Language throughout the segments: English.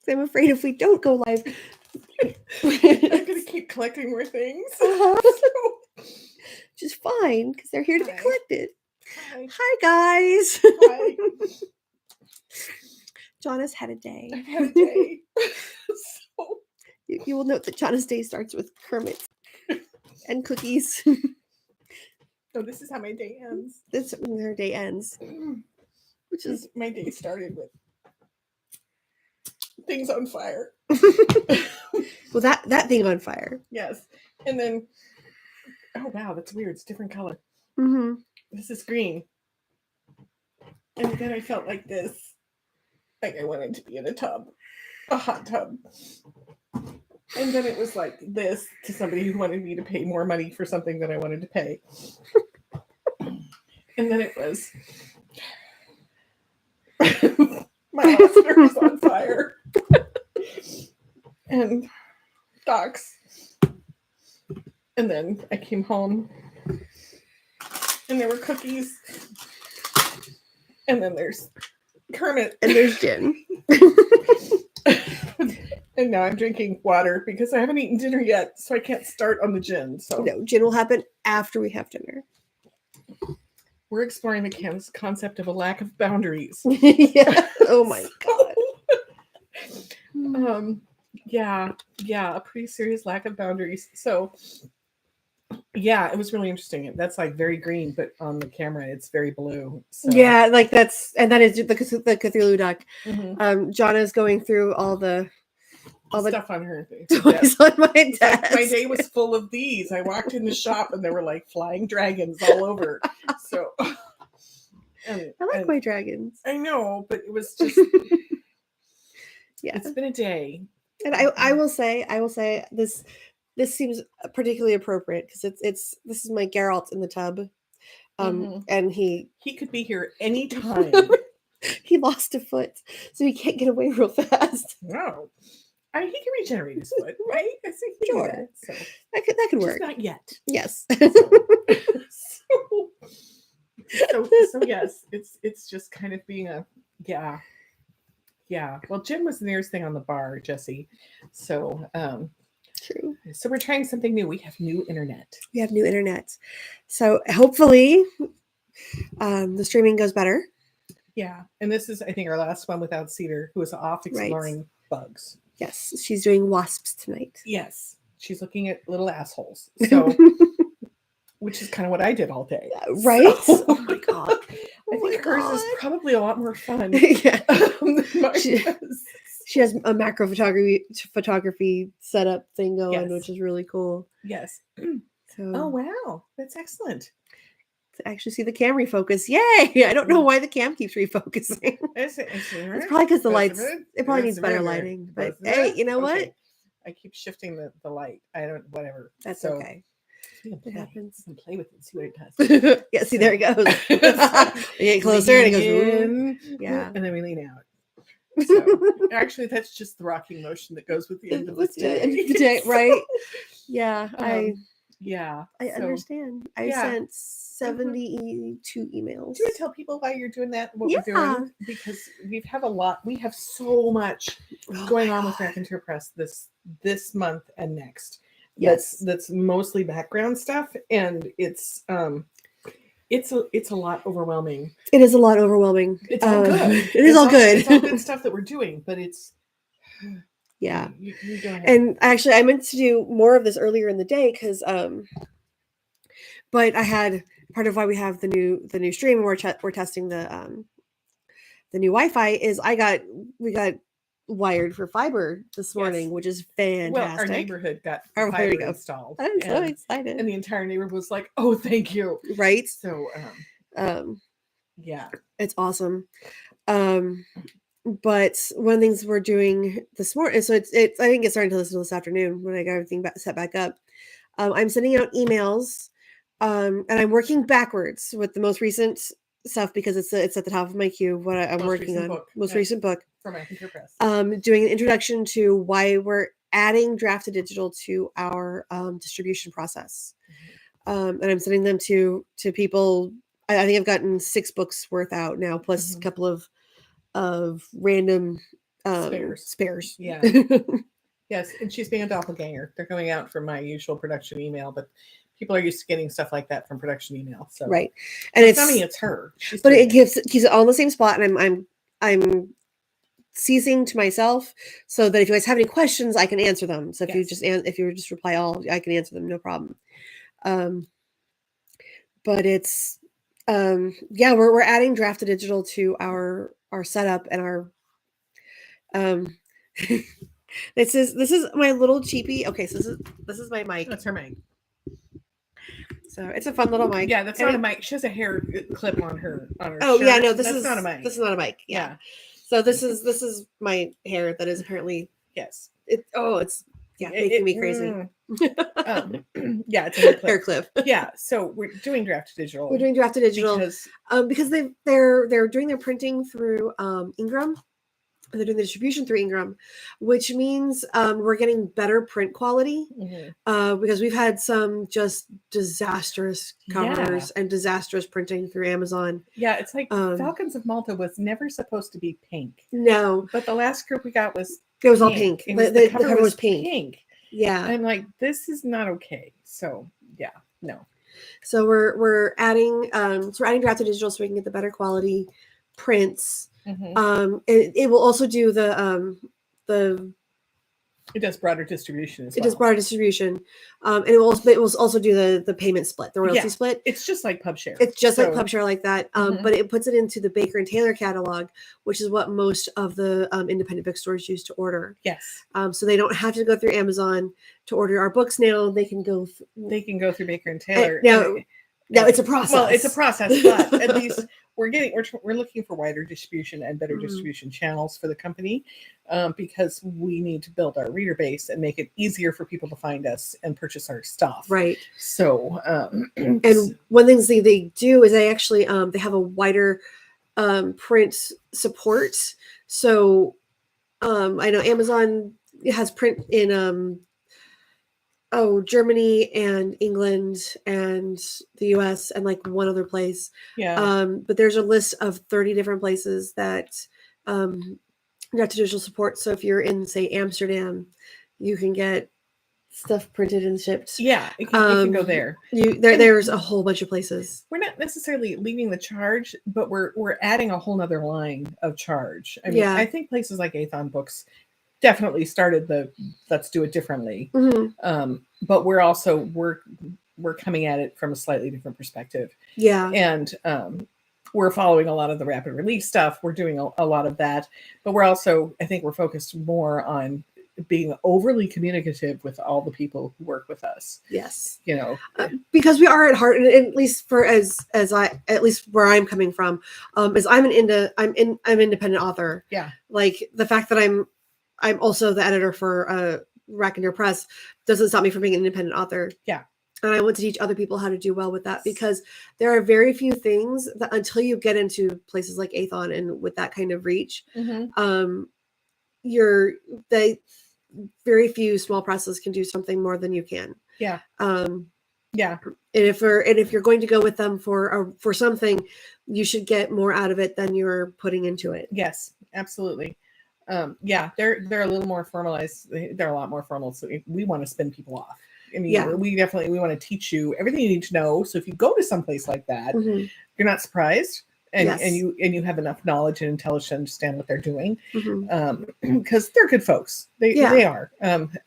I'm afraid if we don't go live, I'm gonna keep collecting more things. Uh-huh. So, which is fine because they're here to be Hi. collected. hi. Hi guys. Hi. Jonna's had a day. I've had a day. So, You will note that Jonna's day starts with Kermit and cookies. so this is how my day ends. That's when her day ends, which is My day started with things on fire. well that thing on fire. Yes. And then, oh wow, that's weird. It's a different color. Mm-hmm. This is green. And then I felt like this. Like I wanted to be in a hot tub. And then it was like this to somebody who wanted me to pay more money for something that I wanted to pay. And then it was my Oscar was on fire. And Doc's. And then I came home and there were cookies. And then there's Kermit. And there's gin. And now I'm drinking water because I haven't eaten dinner yet, so I can't start on the gin. So No, gin will happen after we have dinner. we're exploring the concept of a lack of boundaries. Yeah. Oh my god. Yeah, a pretty serious lack of boundaries. So yeah, it was really interesting. That's like very green, but on the camera it's very blue. So. Yeah, like that is the Cthulhu duck. Mm-hmm. Jonna's going through all the stuff on her toys on my desk. desk. Like my day was full of these. I walked in the shop and there were like flying dragons all over. So I like my dragons. I know, but it was just yeah. It's been a day. And I will say this seems particularly appropriate because this is my Geralt in the tub. And he could be here anytime. He lost a foot, so he can't get away real fast. No. I mean, he can regenerate his foot, right? I think he sure. That, so. that could work. Just not yet. Yes. So yes, it's just kind of being a yeah. Well, Jim was the nearest thing on the bar, Jesse. So true. So we're trying something new. We have new internet. So hopefully, the streaming goes better. Yeah, and this is I think our last one without Cedar, who is off exploring bugs. Yes, she's doing wasps tonight. Yes, she's looking at little assholes. So, which is kind of what I did all day. Right? So, oh my god! I think hers is probably a lot more fun. Yeah. She has a macro photography setup thing going, which is really cool. Yes. So, oh wow, that's excellent. To actually see the cam refocus. Yay! I don't know why the cam keeps refocusing. It's probably because the lights. It probably needs better lighting. But hey, you know what? I keep shifting the light. I don't. Whatever. That's okay. It happens. And play with it. See what it does. Yeah. See, there it goes. You get closer and it goes. Yeah. And then we lean out. So actually, that's just the rocking motion that goes with the end of the day. Right? Yeah. I understand. I sent 72 emails. Do you tell people why you're doing that? What we're doing? Because we have a lot. We have so much going on with Raconteur Press this month and next. Yes, that's mostly background stuff, and it's a lot overwhelming. It is a lot overwhelming. It's all good. It is all good. It's all good stuff that we're doing, but it's. Yeah. You go ahead. And actually I meant to do more of this earlier in the day because but I had part of why we have the new stream and we're testing the new Wi-Fi is we got wired for fiber this morning, which is fantastic. Well, our neighborhood got fiber installed. I'm so excited. And the entire neighborhood was like, "Oh, thank you." Right? So yeah. It's awesome. But one of the things we're doing this morning, so it's I didn't get started until this afternoon when I got everything set back up. I'm sending out emails, and I'm working backwards with the most recent stuff because it's at the top of my queue. What I'm working on, recent book from Raconteur Press. Doing an introduction to why we're adding draft to digital to our distribution process, and I'm sending them to people. I think I've gotten 6 books worth out now, plus a couple of random spares. Yeah. Yes, and she's being a doppelganger. They're going out from my usual production email, but people are used to getting stuff like that from production email. So Right, and it's not me, it's her. She's but doing it keeps it all in the same spot, and I'm ceasing to myself so that if you guys have any questions, I can answer them. So if you Yes. if you just reply all, I can answer them, no problem. But it's yeah, we're adding Draft to Digital to our setup and our this is my little cheapy. Okay, so this is my mic. That's her mic. So it's a fun little mic. Yeah, that's not a mic. She has a hair clip on her Oh shirt. yeah, no, that's not a mic. This is not a mic. Yeah. Yeah. So this is my hair that is apparently Yes. It's making me crazy. Yeah, it's a hair clip. Hair clip. Yeah, so we're doing Draft to Digital. We're doing Draft to Digital because they're doing their printing through Ingram. They're doing the distribution through Ingram, which means we're getting better print quality because we've had some just disastrous covers and disastrous printing through Amazon. Yeah, it's like Falcons of Malta was never supposed to be pink. No. But the last group we got was all pink. The cover was pink. Yeah. I'm like, this is not okay. So yeah, no. So we're adding we're adding Draft to Digital so we can get the better quality prints. It will also do the it does broader distribution as well. It does broader distribution, and it will also do the payment split, the royalty split. It's just like PubShare. It's just like PubShare like that, but it puts it into the Baker and Taylor catalog, which is what most of the independent bookstores use to order. Yes. So they don't have to go through Amazon to order our books now. They can go. They can go through Baker and Taylor. Now it's a process. Well, it's a process, but at least we're looking for wider distribution and better distribution channels for the company because we need to build our reader base and make it easier for people to find us and purchase our stuff. Right. So, and one thing they do is they actually they have a wider print support. So I know Amazon has print in Germany and England and the US and like one other place. Yeah. But there's a list of 30 different places that Draft to Digital support. So if you're in, say, Amsterdam, you can get stuff printed and shipped. Yeah, you can go there. There's a whole bunch of places. We're not necessarily leading the charge, but we're adding a whole nother line of charge. I mean, I think places like Athon Books definitely started the let's do it differently. But we're also we're coming at it from a slightly different perspective. Yeah. And we're following a lot of the rapid release stuff. We're doing a lot of that, but we're also, I think we're focused more on being overly communicative with all the people who work with us. Yes. You know, because we are at heart, and at least for at least where I'm coming from, is I'm independent author. Yeah. Like the fact that I'm also the editor for Rackender Press doesn't stop me from being an independent author. Yeah. And I want to teach other people how to do well with that, because there are very few things that until you get into places like Athon and with that kind of reach, very few small presses can do something more than you can. Yeah. Yeah. And if you're going to go with them for something, you should get more out of it than you're putting into it. Yes, absolutely. Yeah, they're a little more formalized. They're a lot more formal. So we want to spin people off. I mean, we want to teach you everything you need to know. So if you go to someplace like that, you're not surprised, and you have enough knowledge and intelligence to understand what they're doing, because they're good folks. They are, and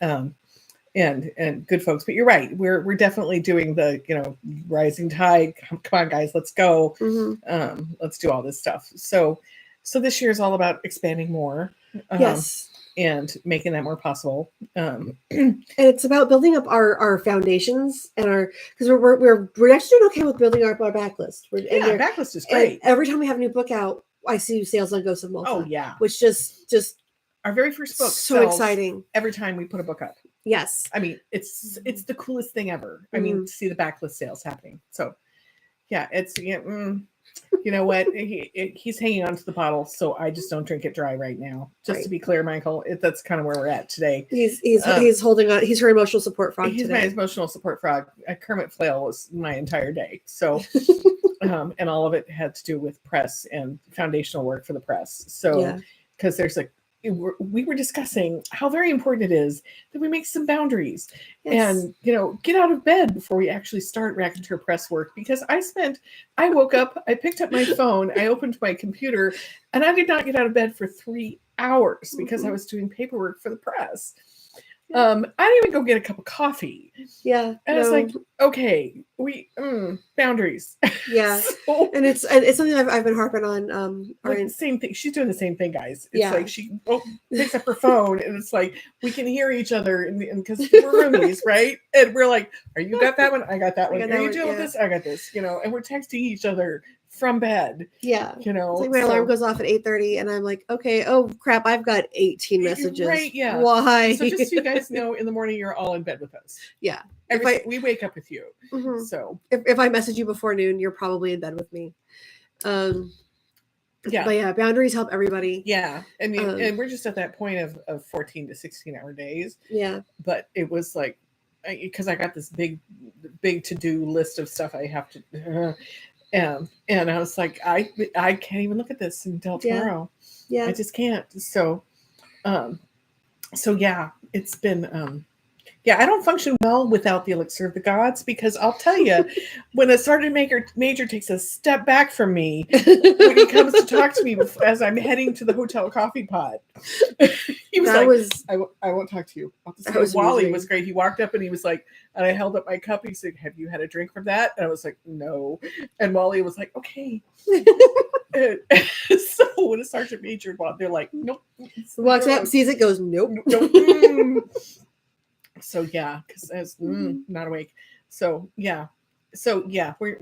good folks. But you're right. We're definitely doing the rising tide. Come on, guys, let's go. Let's do all this stuff. So this year is all about expanding more. Yes. And making that more possible. And it's about building up our foundations and because we're actually doing okay with building our backlist. Backlist is great. Every time we have a new book out, I see sales on Ghosts of Malta. Oh yeah, which just our very first book. So exciting! Every time we put a book up. Yes, I mean it's the coolest thing ever. I mean, to see the backlist sales happening. So yeah, it's you know what? He's hanging on to the bottle, so I just don't drink it dry right now. Just to be clear, Michael, that's kind of where we're at today. He's holding on. He's her emotional support frog. He's my emotional support frog. Kermit Flail was my entire day. So, and all of it had to do with press and foundational work for the press. So, because there's we were discussing how very important it is that we make some boundaries Yes. and, get out of bed before we actually start raconteur press work. Because I woke up, I picked up my phone, I opened my computer, and I did not get out of bed for 3 hours because I was doing paperwork for the press. I didn't even go get a cup of coffee. Yeah. And it's like, okay, we boundaries. Yeah. So, and it's something I've been harping on. like the same thing. She's doing the same thing, guys. It's Yeah. like she picks up her phone, and it's like we can hear each other, and because we're roomies, right? And we're like, "Are you got that one? I got that one. Are you dealing with this? I got this." And we're texting each other from bed. Yeah. It's like my alarm goes off at 8:30, and I'm like, okay, oh crap, I've got 18 messages. Right? Yeah. Why? So just so you guys know, in the morning you're all in bed with us. Yeah. We wake up with you. Mm-hmm. So if I message you before noon, you're probably in bed with me. Yeah. But yeah, boundaries help everybody. Yeah. And we're just at that point of 14 to 16-hour days. Yeah. But it was like, because I got this big to-do list of stuff I have to, and I was like, I can't even look at this until tomorrow. Yeah. I just can't. So yeah, it's been, yeah, I don't function well without the elixir of the gods, because I'll tell you, when the sergeant major takes a step back from me, when he comes to talk to me as I'm heading to the hotel coffee pot, he was I won't talk to you. Wally was great. He walked up and he was like, and I held up my cup. He said, "Have you had a drink from that?" And I was like, "No." And Wally was like, "Okay." So when a sergeant major, they're like, "Nope." Walks up, sees it, goes, "Nope." Nope. So yeah, because I was not awake. So yeah, we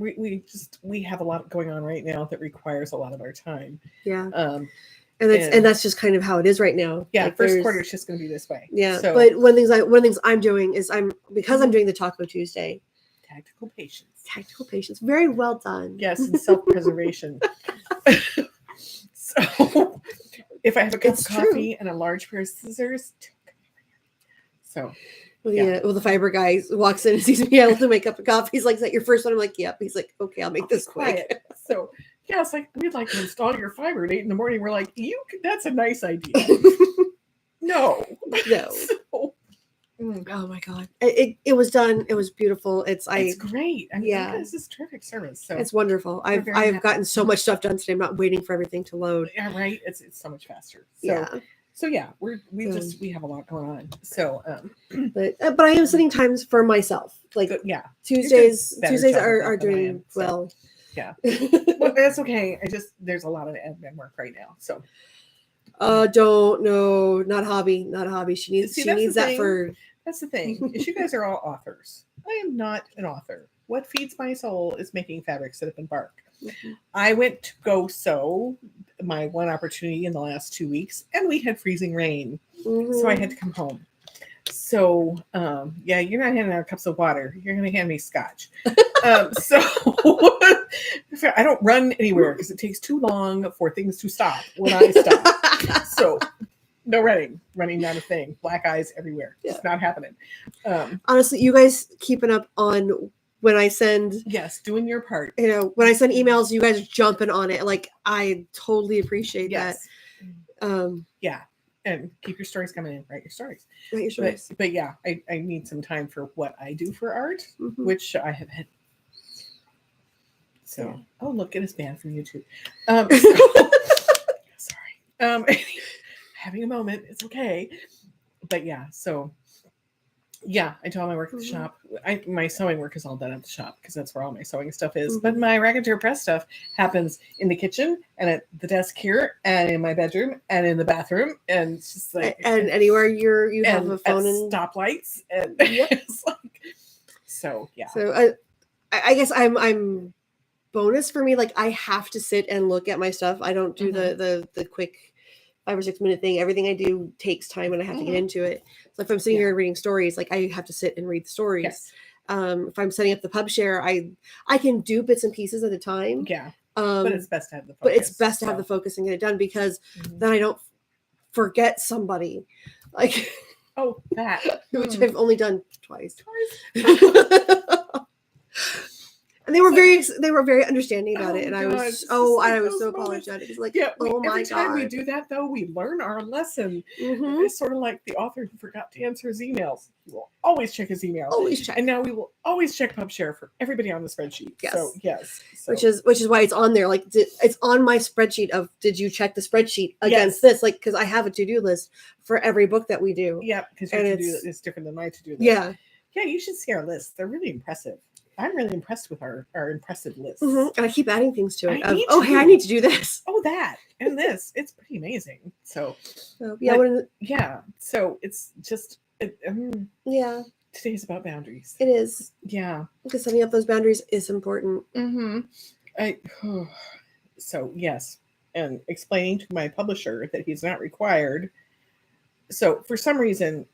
have a lot going on right now that requires a lot of our time. Yeah. And that's just kind of how it is right now. Yeah, like first quarter is just going to be this way. Yeah. So, but one of the things I'm doing is I'm doing the Taco Tuesday. Tactical patience. Very well done. Yes, and self-preservation. So if I have a cup of coffee and a large pair of scissors. So the fiber guy walks in and sees me able to make up a coffee. He's like, "Is that your first one?" I'm like, "Yep." He's like, "Okay, I'll make this quick." So yeah, it's like, we'd like to install your fiber at 8 a.m. We're like, that's a nice idea. No. So, oh my god, it was done. It was beautiful. It's great. I mean, this is terrific service. So it's wonderful. I've gotten so much stuff done today. I'm not waiting for everything to load. Yeah, right. It's so much faster. So, So yeah, we have a lot going on. So, but I am setting times for myself. Like Tuesdays are doing well. Yeah, well, that's okay. There's a lot of admin work right now. So, don't know, not hobby. She needs that for. That's the thing. Is you guys are all authors. I am not an author. What feeds my soul is making fabrics that have been bark. Mm-hmm. I went to go sew my one opportunity in the last 2 weeks, and we had freezing rain, so I had to come home. So, you're not handing out cups of water. You're going to hand me scotch. So I don't run anywhere because it takes too long for things to stop when I stop. So no running, not a thing. Black eyes everywhere. Yeah. It's not happening. Honestly, you guys keeping up on when I send. Yes, doing your part. When I send emails, you guys are jumping on it. Like, I totally appreciate that. Yeah. And keep your stories coming in. Write your stories. But yeah, I need some time for what I do for art, which I have had. So, oh, look, get us banned from YouTube. Sorry. Having a moment. It's okay. But yeah, so yeah, I do all my work at the shop. My sewing work is all done at the shop because that's where all my sewing stuff is. But my raconteur press stuff happens in the kitchen and at the desk here and in my bedroom and in the bathroom, and it's just like and anywhere you have a phone and stoplights and it's like, so yeah. So I guess I'm bonus for me. Like, I have to sit and look at my stuff. I don't do the quick 5 or 6 minute thing. Everything I do takes time and I have to get into it. So if I'm sitting here reading stories, like, I have to sit and read the stories. Yes. If I'm setting up the pub share, I can do bits and pieces at a time. Yeah. But it's best to have the focus. But it's best to have the focus and get it done, because then I don't forget somebody. Like, that. Which I've only done twice. And they were It's very, they were very understanding about it, and I God, was, it's just I like was those so moments. apologetic. It's like, Yeah, oh my every time we God. do that, though, we learn our lesson. Mhm. It's sort of like the author who forgot to answer his emails. He will always check his email. Always check. And now we will always check PubShare for everybody on the spreadsheet. Yes. So, yes. So. Which is why it's on there. Like, it's on my spreadsheet of, did you check the spreadsheet against Yes. this? Like, because I have a to-do list for every book that we do. Yeah, because your to-do list is different than my to-do list. Yeah. Yeah, you should see our lists. They're really impressive. I'm really impressed with our impressive lists. And I keep adding things to it. Hey, I need to do this. Oh, that and this. It's pretty amazing. So yeah, yeah. So it's just yeah. Today's about boundaries. It is. Yeah. Because setting up those boundaries is important. So yes, and explaining to my publisher that he's not required. So for some reason,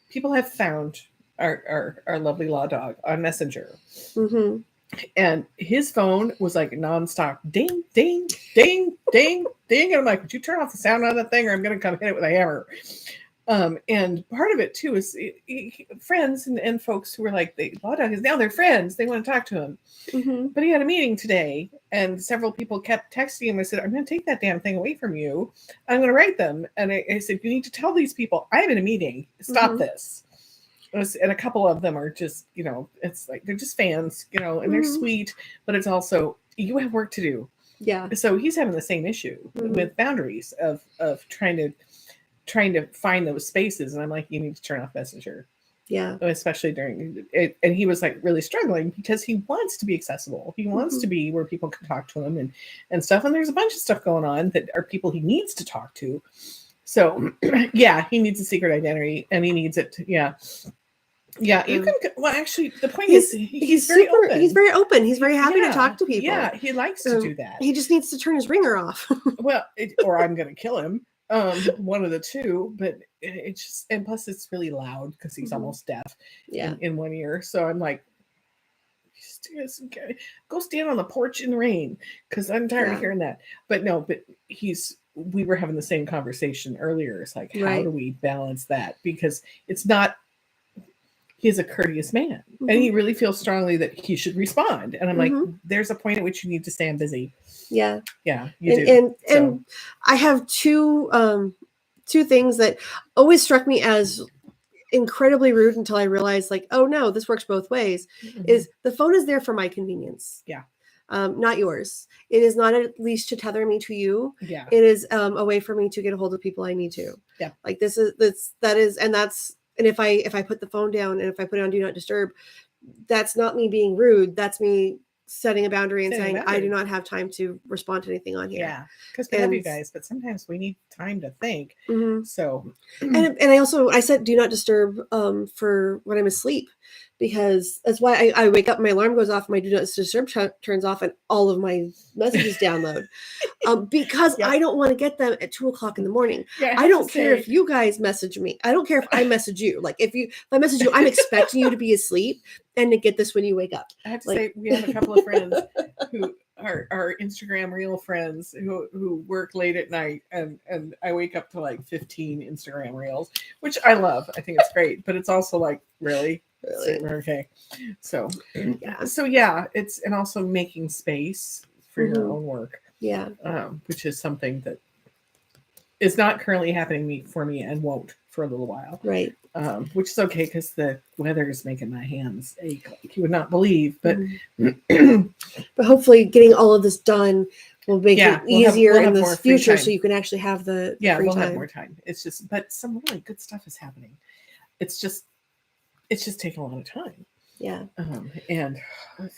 people have found our lovely law dog on Messenger. Mm-hmm. And his phone was like nonstop ding, ding, ding, ding, ding. And I'm like, would you turn off the sound on that thing or I'm going to come hit it with a hammer? And part of it too is friends and folks who were like, the law dog is now their friends. They want to talk to him. Mm-hmm. But he had a meeting today and several people kept texting him. I said, I'm going to take that damn thing away from you. I'm going to write them. And I said, you need to tell these people I'm in a meeting. Stop this. And a couple of them are just, it's like, they're just fans, and they're sweet, but it's also, you have work to do. Yeah. So he's having the same issue with boundaries of trying to find those spaces. And I'm like, you need to turn off Messenger. Yeah. Especially during it. And he was like really struggling because he wants to be accessible. He wants to be where people can talk to him and stuff. And there's a bunch of stuff going on that are people he needs to talk to. So yeah, he needs a secret identity and he needs it to, yeah, you can. Well, actually, the point is, he's very open. He's very open. He's very happy to talk to people. Yeah, he likes to do that. He just needs to turn his ringer off. Well, or I'm going to kill him. One of the two. But it's just, and plus, it's really loud because he's almost deaf. Yeah, in one ear. So I'm like, go stand on the porch in the rain because I'm tired of hearing that. But no, we were having the same conversation earlier. It's like, how do we balance that? Because it's not. He's a courteous man and he really feels strongly that he should respond. And I'm like, there's a point at which you need to stay busy. Yeah. Yeah. You do. And I have two things that always struck me as incredibly rude until I realized like, oh no, this works both ways. Is the phone is there for my convenience. Yeah. Not yours. It is not at least to tether me to you. Yeah. It is a way for me to get a hold of people I need to. Yeah. Like and if I put the phone down and if I put it on do not disturb, that's not me being rude. That's me setting a boundary and saying I do not have time to respond to anything on here. Yeah, because we love you guys, but sometimes we need time to think. So, and I set do not disturb for when I'm asleep, because that's why I wake up, my alarm goes off, my do not disturb turns off, and all of my messages download. Because I don't want to get them at 2:00 in the morning. Yeah, I don't care if you guys message me. I don't care if I message you. Like if I message you, I'm expecting you to be asleep and to get this when you wake up. I have to say, we have a couple of friends who are Instagram reel friends who work late at night, and I wake up to like 15 Instagram reels, which I love. I think it's great, but it's also like really okay. So yeah, it's, and also making space for your own work. Yeah. Which is something that is not currently happening for me and won't for a little while. Right. Which is okay because the weather is making my hands ache like you would not believe. But but hopefully getting all of this done will make it easier in the future, so you can actually have the free time. Have more time. It's just, but some really good stuff is happening. It's just taking a lot of time. Yeah. And I'll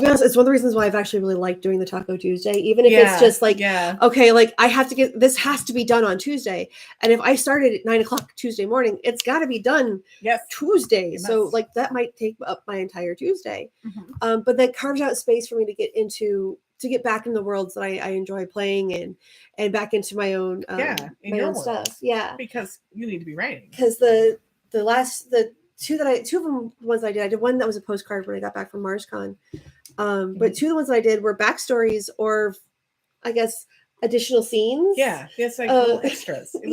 be honest, it's one of the reasons why I've actually really liked doing the Taco Tuesday, even if it's just like, okay, like I have to this has to be done on Tuesday. And if I started at 9:00 Tuesday morning, it's got to be done Tuesday. So like that might take up my entire Tuesday. But that carves out space for me to get back in the worlds that I enjoy playing and back into my own, my own stuff. Yeah. Because you need to be writing. Because two of them ones I did one that was a postcard when I got back from MarsCon. But two of the ones that I did were backstories, or I guess additional scenes. Yeah, it's like little extras. It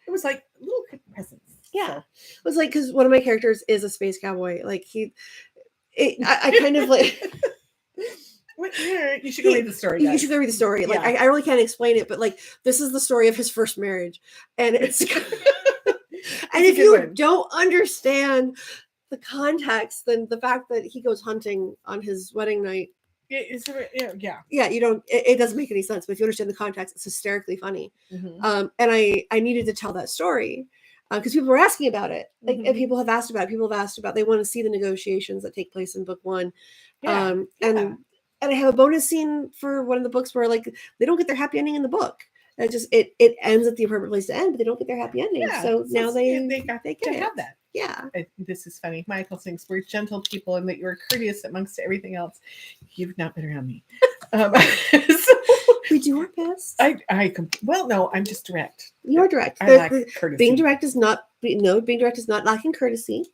was like little presents. Yeah, so. It was like, because one of my characters is a space cowboy. Like I kind of like. You should go read the story. You should go read the story. Like Yeah. I really can't explain it, but like this is the story of his first marriage, and it's. And if you don't understand the context, then the fact that he goes hunting on his wedding night. Yeah, you don't. It doesn't make any sense. But if you understand the context, it's hysterically funny. And I needed to tell that story because people were asking about it. Like, and people have asked about it. People have asked about. They want to see the negotiations that take place in book one. And I have a bonus scene for one of the books where like they don't get their happy ending in the book. It ends at the appropriate place to end, but they don't get their happy ending. So now they got to have that. Yeah. This is funny. Michael thinks we're gentle people and that you're courteous amongst everything else. You've not been around me. So we do our best. Well, no, I'm just direct. You're direct. I lack courtesy. Being direct is not lacking courtesy.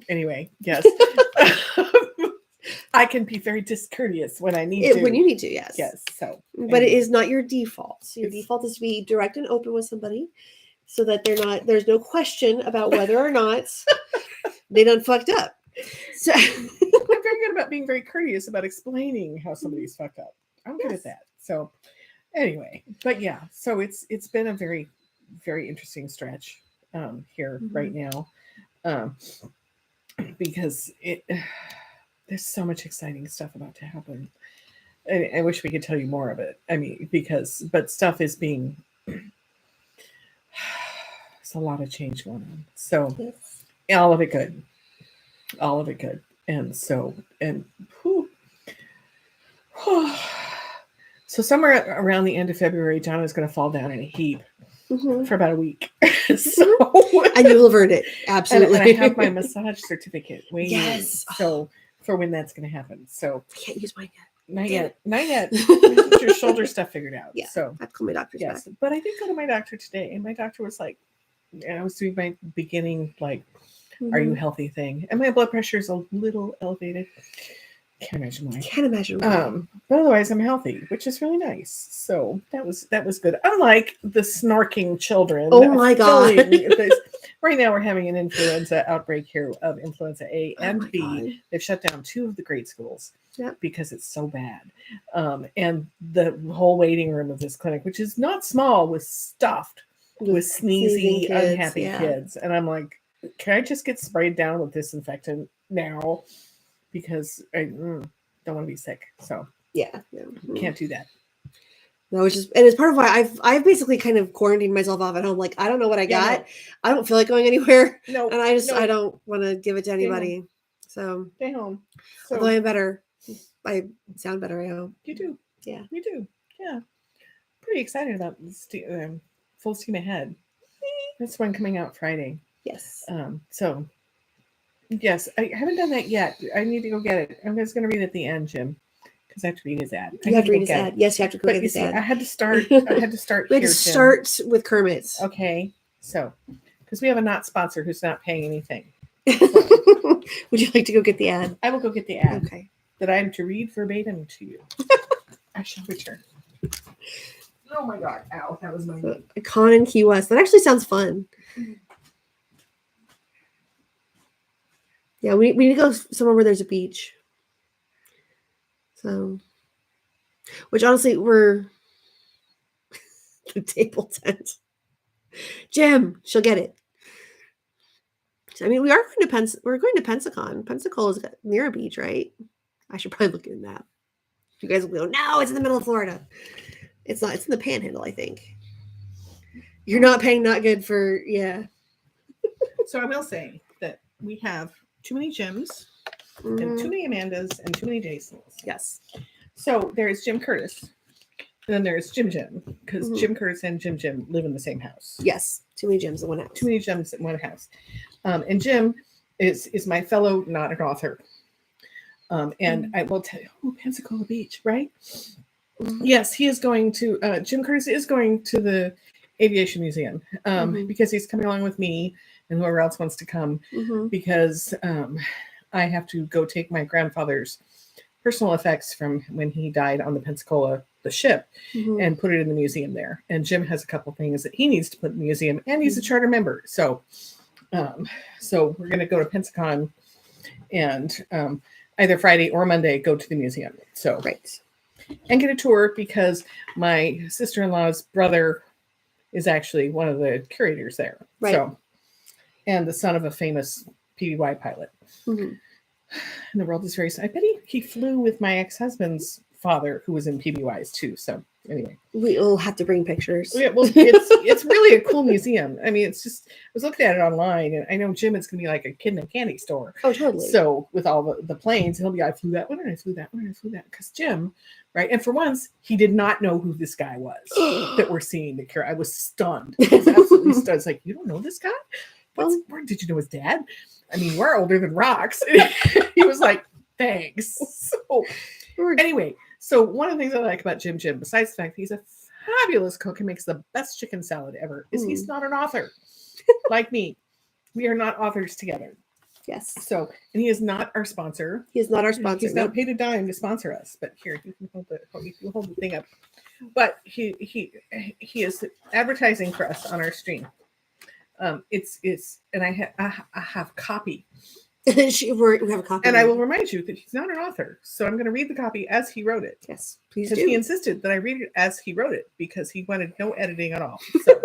Anyway, yes. I can be very discourteous when I need to. When you need to, yes. Yes. So, but it is not your default. Your default is to be direct and open with somebody, so that there's no question about whether or not they done fucked up. So I'm very good about being very courteous about explaining how somebody's fucked up. I'm good at that. So anyway, but yeah, so it's been a very, very interesting stretch here right now. Because there's so much exciting stuff about to happen. I wish we could tell you more of it. I mean, but stuff is being, there's a lot of change going on. So all of it good. And so, so somewhere around the end of February, Jonna's going to fall down in a heap for about a week. And you will have earned it. Absolutely. And I have my massage certificate waiting. Yes. So for when that's going to happen. So I can't use mine yet. Not yet. Get your shoulder stuff figured out. Yeah. So I have to call my doctor. Yes. Back. But I did go to my doctor today, and my doctor was like, and I was doing my beginning, like, are you healthy thing? And my blood pressure is a little elevated. Can't imagine why. But otherwise I'm healthy, which is really nice. So that was good. Unlike the snorking children. Oh my God. Right now we're having an influenza outbreak here of influenza A and B. God. They've shut down 2 of the grade schools because it's so bad. And the whole waiting room of this clinic, which is not small, was stuffed with sneezy, unhappy kids. And I'm like, can I just get sprayed down with disinfectant now? Because I don't want to be sick. So can't do that. No, and it's part of why I've basically kind of quarantined myself off at home. Like, I don't know what I got. No. I don't feel like going anywhere. No. And I don't want to give it to anybody. So stay home. So, although I'm better. I sound better, I hope. You do. Yeah. You do. Yeah. Pretty excited about this, Full Steam Ahead. This one coming out Friday. Yes. So yes, I haven't done that yet. I need to go get it. I'm just going to read it at the end, Jim, because I have to read his ad. You have to read his ad. Yes, you have to go get his ad. I had to start. We had to start with Kermit's. Okay, so because we have a not sponsor who's not paying anything. Would you like to go get the ad? I will go get the ad. Okay. That I am to read verbatim to you. I shall return. Oh my God! Ow, that was my name. A con in Key West. That actually sounds fun. Yeah, we need to go somewhere where there's a beach. So, which honestly, we're the table tent. Jim, she'll get it. I mean, we're going to Pensacon. Pensacola is near a beach, right? I should probably look at a map. You guys will go, no, it's in the middle of Florida. It's not. It's in the Panhandle, I think. You're not paying not good for, yeah. So I will say that we have too many Jims and too many Amandas and too many Jasons. Yes. So there's Jim Curtis. And then there's Jim, because Jim Curtis and Jim live in the same house. Yes. Too many Jims in one house. Too many Jims in one house. And Jim is my fellow, not an author. And I will tell you, Pensacola Beach, right? Yes, he is going to, Jim Curtis is going to the Aviation Museum because he's coming along with me and whoever else wants to come because I have to go take my grandfather's personal effects from when he died on the Pensacola, the ship, and put it in the museum there. And Jim has a couple things that he needs to put in the museum, and he's a charter member. So So we're going to go to Pensacon and either Friday or Monday go to the museum. So Right. and get a tour because my sister-in-law's brother is actually one of the curators there. Right. So, and the son of a famous PBY pilot. Mm-hmm. And the world is very. I bet he flew with my ex-husband's father, who was in PBYs too. So anyway, We'll have to bring pictures. yeah, well, it's really a cool museum. I mean, it's just I was looking at it online, and I know Jim, it's gonna be like a kid in a candy store. Oh, totally. So with all the planes, he'll be, I flew that one, and I flew that one, and I flew that. Because Jim, right? And for once, he did not know who this guy was that we're seeing the cure. I was stunned. I was absolutely stunned. It's like, you don't know this guy? Where did you know his dad? I mean, we're older than rocks. He was like, thanks. So anyway, so one of the things I like about Jim, besides the fact that he's a fabulous cook and makes the best chicken salad ever, is he's not an author like me. We are not authors together. Yes. So, and he is not our sponsor. He is not our sponsor. He's not paid a dime to sponsor us. But here, you can hold the thing up. But he is advertising for us on our stream. It's and I have copy. We have a copy. And I will remind you that he's not an author. So I'm going to read the copy as he wrote it. Yes, please do. Because he insisted that I read it as he wrote it because he wanted no editing at all. So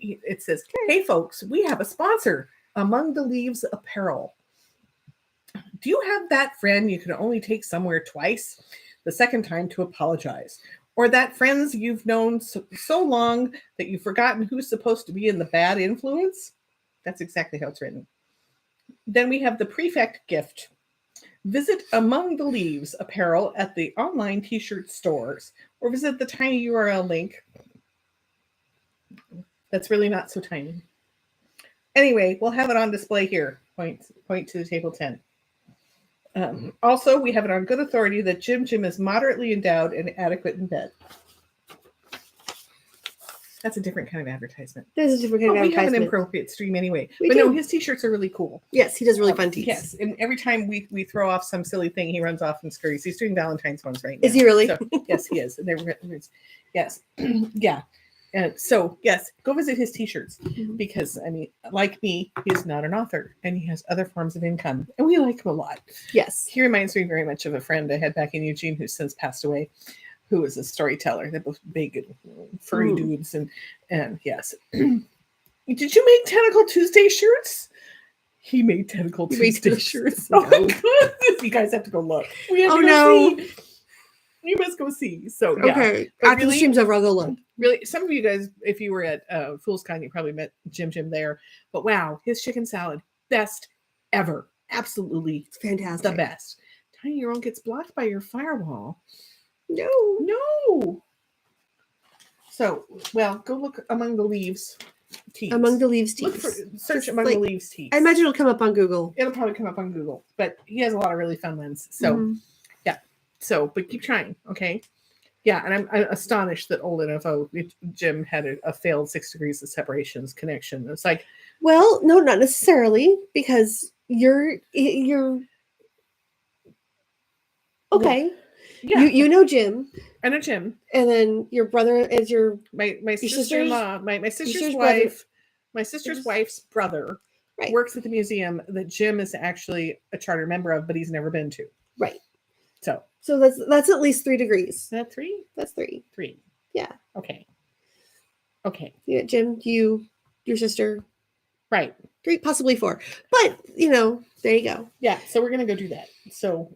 it says, "Hey folks, we have a sponsor, Among the Leaves Apparel. Do you have that friend you can only take somewhere twice? The second time to apologize. Or that friends you've known so long that you've forgotten who's supposed to be in the bad influence?" That's exactly how it's written. Then we have the prefect gift. Visit Among the Leaves Apparel at the online t-shirt stores or visit the tiny URL link. That's really not so tiny. Anyway, we'll have it on display here. Point to the table 10. Also, we have it on good authority that Jim is moderately endowed and adequate in bed. That's a different kind of advertisement. There's a different kind of advertisement. We have an appropriate stream anyway. But no, his t-shirts are really cool. Yes, he does really fun tees. Yes, and every time we throw off some silly thing, he runs off and scurries. He's doing Valentine's ones right now. Is he really? So, yes, he is. And they're yes, yeah. And so yes, go visit his t-shirts because I mean, like me, he's not an author and he has other forms of income, and we like him a lot. Yes, he reminds me very much of a friend I had back in Eugene who's since passed away, who was a storyteller. They're both big furry dudes, and yes. Did you make Tentacle Tuesday shirts? He made Tentacle Tuesday shirts. Oh my goodness! You guys have to go look. We have to go see. You must go see. So yeah. Okay. After the stream's over, I'll go look. Really, some of you guys, if you were at FoolsCon, you probably met Jim there. But wow, his chicken salad, best ever. Absolutely, it's fantastic. The best. Tiny-year-old gets blocked by your firewall. No. So, well, go look Among the Leaves teas. Among the Leaves teas. Search Among the Leaves teas. I imagine it'll come up on Google. It'll probably come up on Google, but he has a lot of really fun ones. So, yeah. So, but keep trying, okay? Yeah, and I'm astonished that old NFO Jim had a failed 6 degrees of separations connection. It's like, well, no, not necessarily, because you're okay. Yeah. You know Jim. I know Jim. And then your brother is your sister-in-law, my sister's wife, my sister's wife's brother works at the museum that Jim is actually a charter member of, but he's never been to. Right. So that's at least 3 degrees. Is that 3? That's 3. 3. Yeah. Okay. Yeah, Jim, your sister. Right. 3, possibly 4. But, there you go. Yeah, so we're going to go do that. So,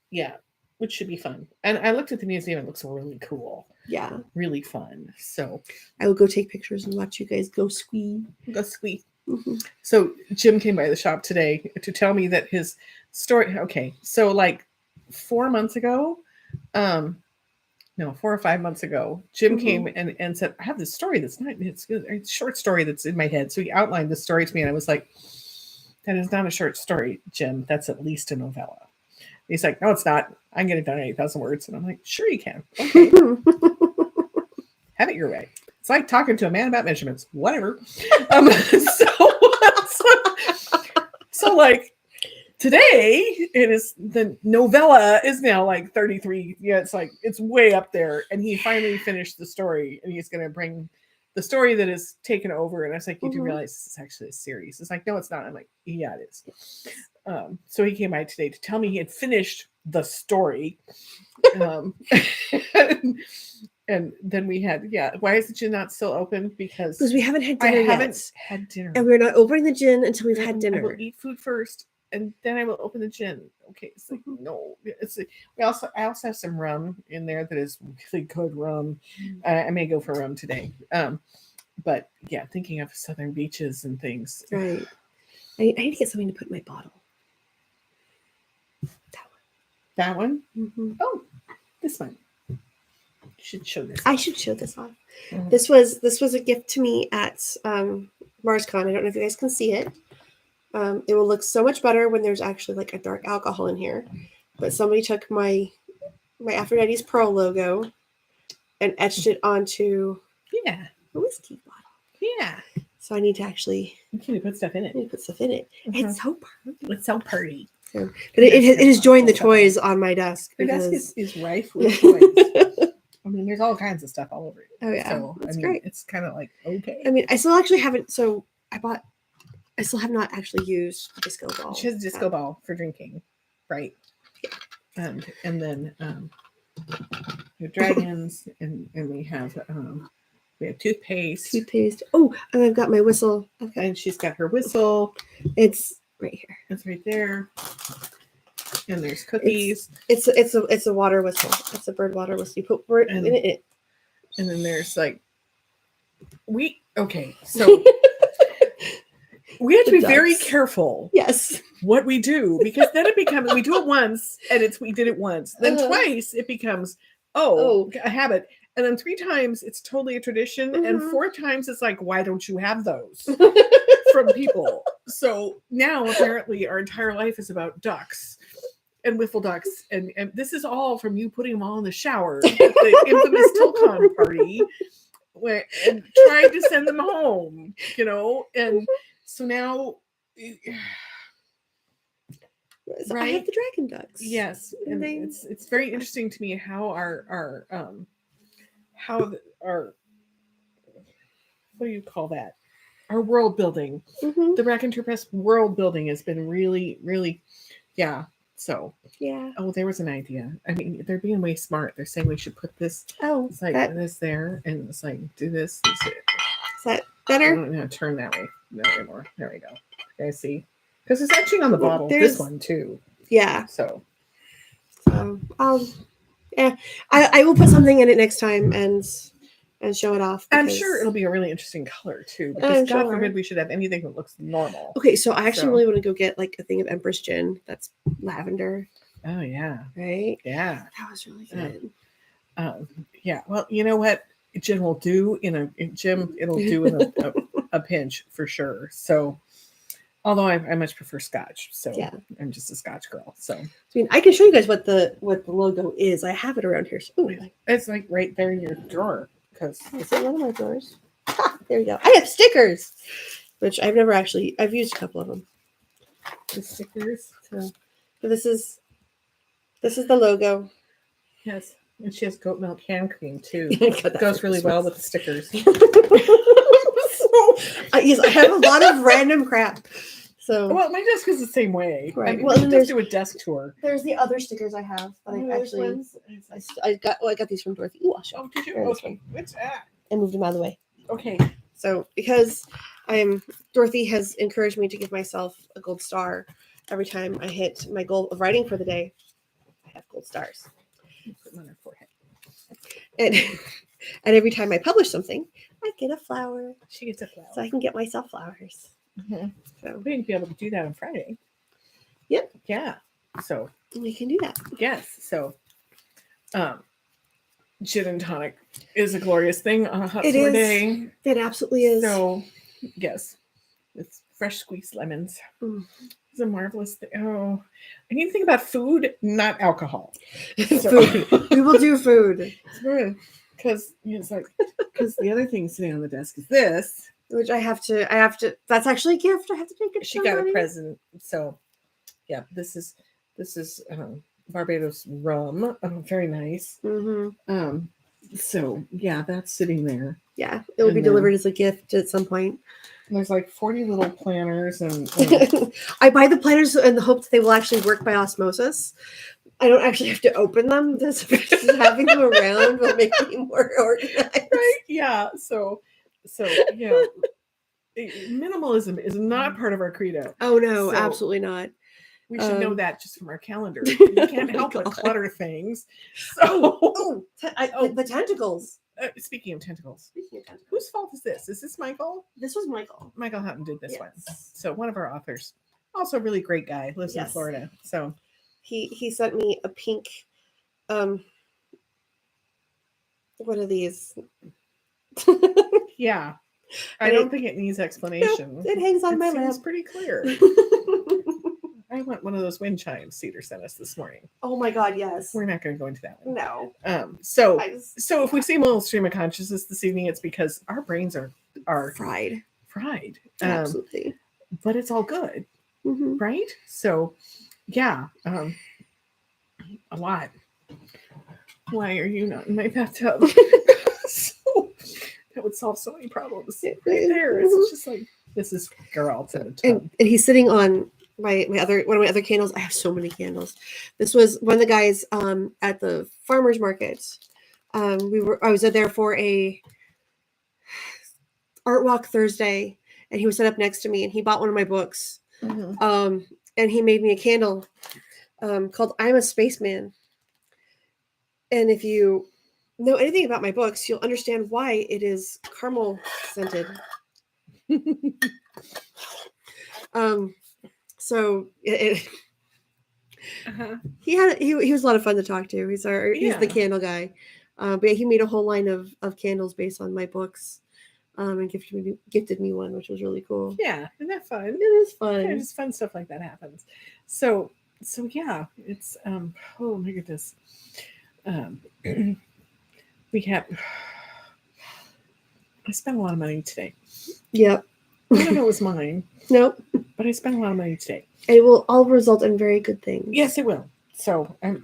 yeah, which should be fun. And I looked at the museum. It looks really cool. Yeah. Really fun. So I will go take pictures and watch you guys go squee. Mm-hmm. So Jim came by the shop today to tell me that his story. Okay. So like 4 months ago, 4 or 5 months ago, Jim came and said, I have this story that's it's a short story that's in my head. So he outlined the story to me and I was like, that is not a short story, Jim. That's at least a novella. He's like, no, it's not. I can get it done in 8,000 words. And I'm like, sure you can. Okay. Have it your way. It's like talking to a man about measurements. Whatever. So like today, the novella is now like 33. Yeah, it's like it's way up there. And he finally finished the story, and he's going to bring the story that is taken over. And I was like, you do Mhm. realize this is actually a series? It's like, no, it's not. I'm like, yeah, it is. So he came by today to tell me he had finished the story. And then we had, why is the gin not still open? Because we haven't had I dinner haven't yet. had dinner. And we're not opening the gin until we've had I dinner. will eat food first, and then I will open the gin. Okay, it's like, no. It's like, I also have some rum in there that is really good rum. I may go for rum today. But yeah, thinking of southern beaches and things. Right. I need to get something to put in my bottle. That one? Mm-hmm. Oh, this one. You should show this. I should show this off. Mhm. This was a gift to me at MarsCon. I don't know if you guys can see it. It will look so much better when there's actually like a dark alcohol in here. But somebody took my Aphrodite's Pearl logo and etched it onto Yeah. a whiskey bottle. Yeah. So I need to actually put stuff in it. Put stuff in it. Mhm. It's so pretty. It's so pretty. So, but it has joined the toys on my desk. The because... desk is rife with toys. I mean, there's all kinds of stuff all over it. Oh yeah, so that's great. great. It's kind of like okay. I mean, I still actually haven't. So I still have not actually used the disco ball. She has a disco ball for drinking, right? Yeah. And then we have dragons, and we have toothpaste. Oh, and I've got my whistle. Okay. And she's got her whistle. It's right here. It's right there. And there's cookies. It's a water whistle. It's a bird water whistle. You put word in it. And then there's like so we have to be very careful. Yes. What we do, because then it becomes we do it once and we did it once. Then twice it becomes a habit. And then 3 times it's totally a tradition. Mm-hmm. And 4 times it's like, why don't you have those from people? So now apparently our entire life is about ducks and wiffle ducks. And this is all from you putting them all in the shower at the infamous Tilcon party and trying to send them home, and so now so right? I have the dragon ducks. Yes. And it's very interesting to me how our what do you call that? Our world building. Mm-hmm. The Raconteur Press world building has been really, really, So yeah. Oh, there was an idea. I mean, they're being way smart. They're saying we should put this. It's like this there, and it's like do this. Is that better? I don't know how to turn that way. No anymore. There we go. You guys see? Because it's etching on the bottle. This one too. Yeah. So I will put something in it next time and show it off. I'm sure it'll be a really interesting color too. Because God forbid we should have anything that looks normal. Okay, so I actually really want to go get like a thing of Empress gin that's lavender. Oh yeah. Right? Yeah. That was really good. Yeah. Well, you know what? Gin will do it'll do in a pinch for sure. So although I much prefer Scotch, so yeah. I'm just a Scotch girl. So I mean, I can show you guys what the logo is. I have it around here. So, it's like right there in your drawer. Because it's in one of my drawers. There you go. I have stickers, which I've used a couple of them. The stickers. So this is the logo. Yes, and she has goat milk hand cream too. It goes really well with the stickers. Yes, I have a lot of random crap. So my desk is the same way. Right. I mean, well, let's do a desk tour. There's the other stickers I have that I got these from Dorothy. Ooh, I'll show. Oh, did you? Okay. What's that? I moved them out of the way. Okay. So because Dorothy has encouraged me to give myself a gold star every time I hit my goal of writing for the day. I have gold stars. Put them on her forehead. And every time I publish something, I get a flower. She gets a flower. So I can get myself flowers. Mm-hmm. So we didn't be able to do that on Friday. Yep. Yeah. So we can do that. Yes. So gin and tonic is a glorious thing on a hot summer day. It absolutely is. So yes. It's fresh squeezed lemons. Mm. It's a marvelous thing. Oh, I need to think about food, not alcohol. Food. We will do food. Because because the other thing sitting on the desk is this. Which I have to, that's actually a gift. I have to take it. She got a present. So yeah, this is Barbados rum. Very nice. Mm-hmm. So yeah, that's sitting there. Yeah, it will And be then- delivered as a gift at some point. There's like 40 little planners and I buy the planners in the hope that they will actually work by osmosis. I don't actually have to open them. Just having them around will make me more organized. right, yeah. So yeah, minimalism is not part of our credo. Oh no, So- absolutely not. We should know Um, that just from our calendar. We can't Oh my help but God. clutter things. So, Oh, the tentacles. speaking of tentacles, Speaking of tentacles, whose fault is this? Is this Michael? this was Michael. Michael Houghton did this one. Yes. So one of our authors, also a really great guy, lives in Yes. Florida. So He sent me a pink. What are these? yeah, I And don't it- think it needs explanation. Nope, it hangs on It my seems lamp. pretty clear. I want one of those wind chimes Cedar sent us this morning. Oh my God, yes. We're not going to go into that one. No. So So if we seem a little stream of consciousness this evening, it's because our brains are fried. fried. Absolutely. But it's all good, Mhm. right? So yeah, a lot. Why are you not in my bathtub? So that would solve so many problems right there. It's just like, this is Geralt in the tub. And he's sitting on one of my other candles. I have so many candles. This was one of the guys at the farmers market. I was there for a art walk Thursday, and he was set up next to me, and he bought one of my books. Mhm. And he made me a candle called "I'm a Spaceman." And if you know anything about my books, you'll understand why it is caramel scented. So Uh-huh. he was a lot of fun to talk to. He's the Yeah. candle guy. But he made a whole line of candles based on my books, and gifted me one, which was really cool. Yeah, isn't that fun? It is fun. Yeah, just fun stuff like that happens. So yeah, it's oh my goodness. We have I spent a lot of money today. Yep. None of it was mine, Nope. but I spent a lot of money today. It will all result in very good things. Yes, it will. So It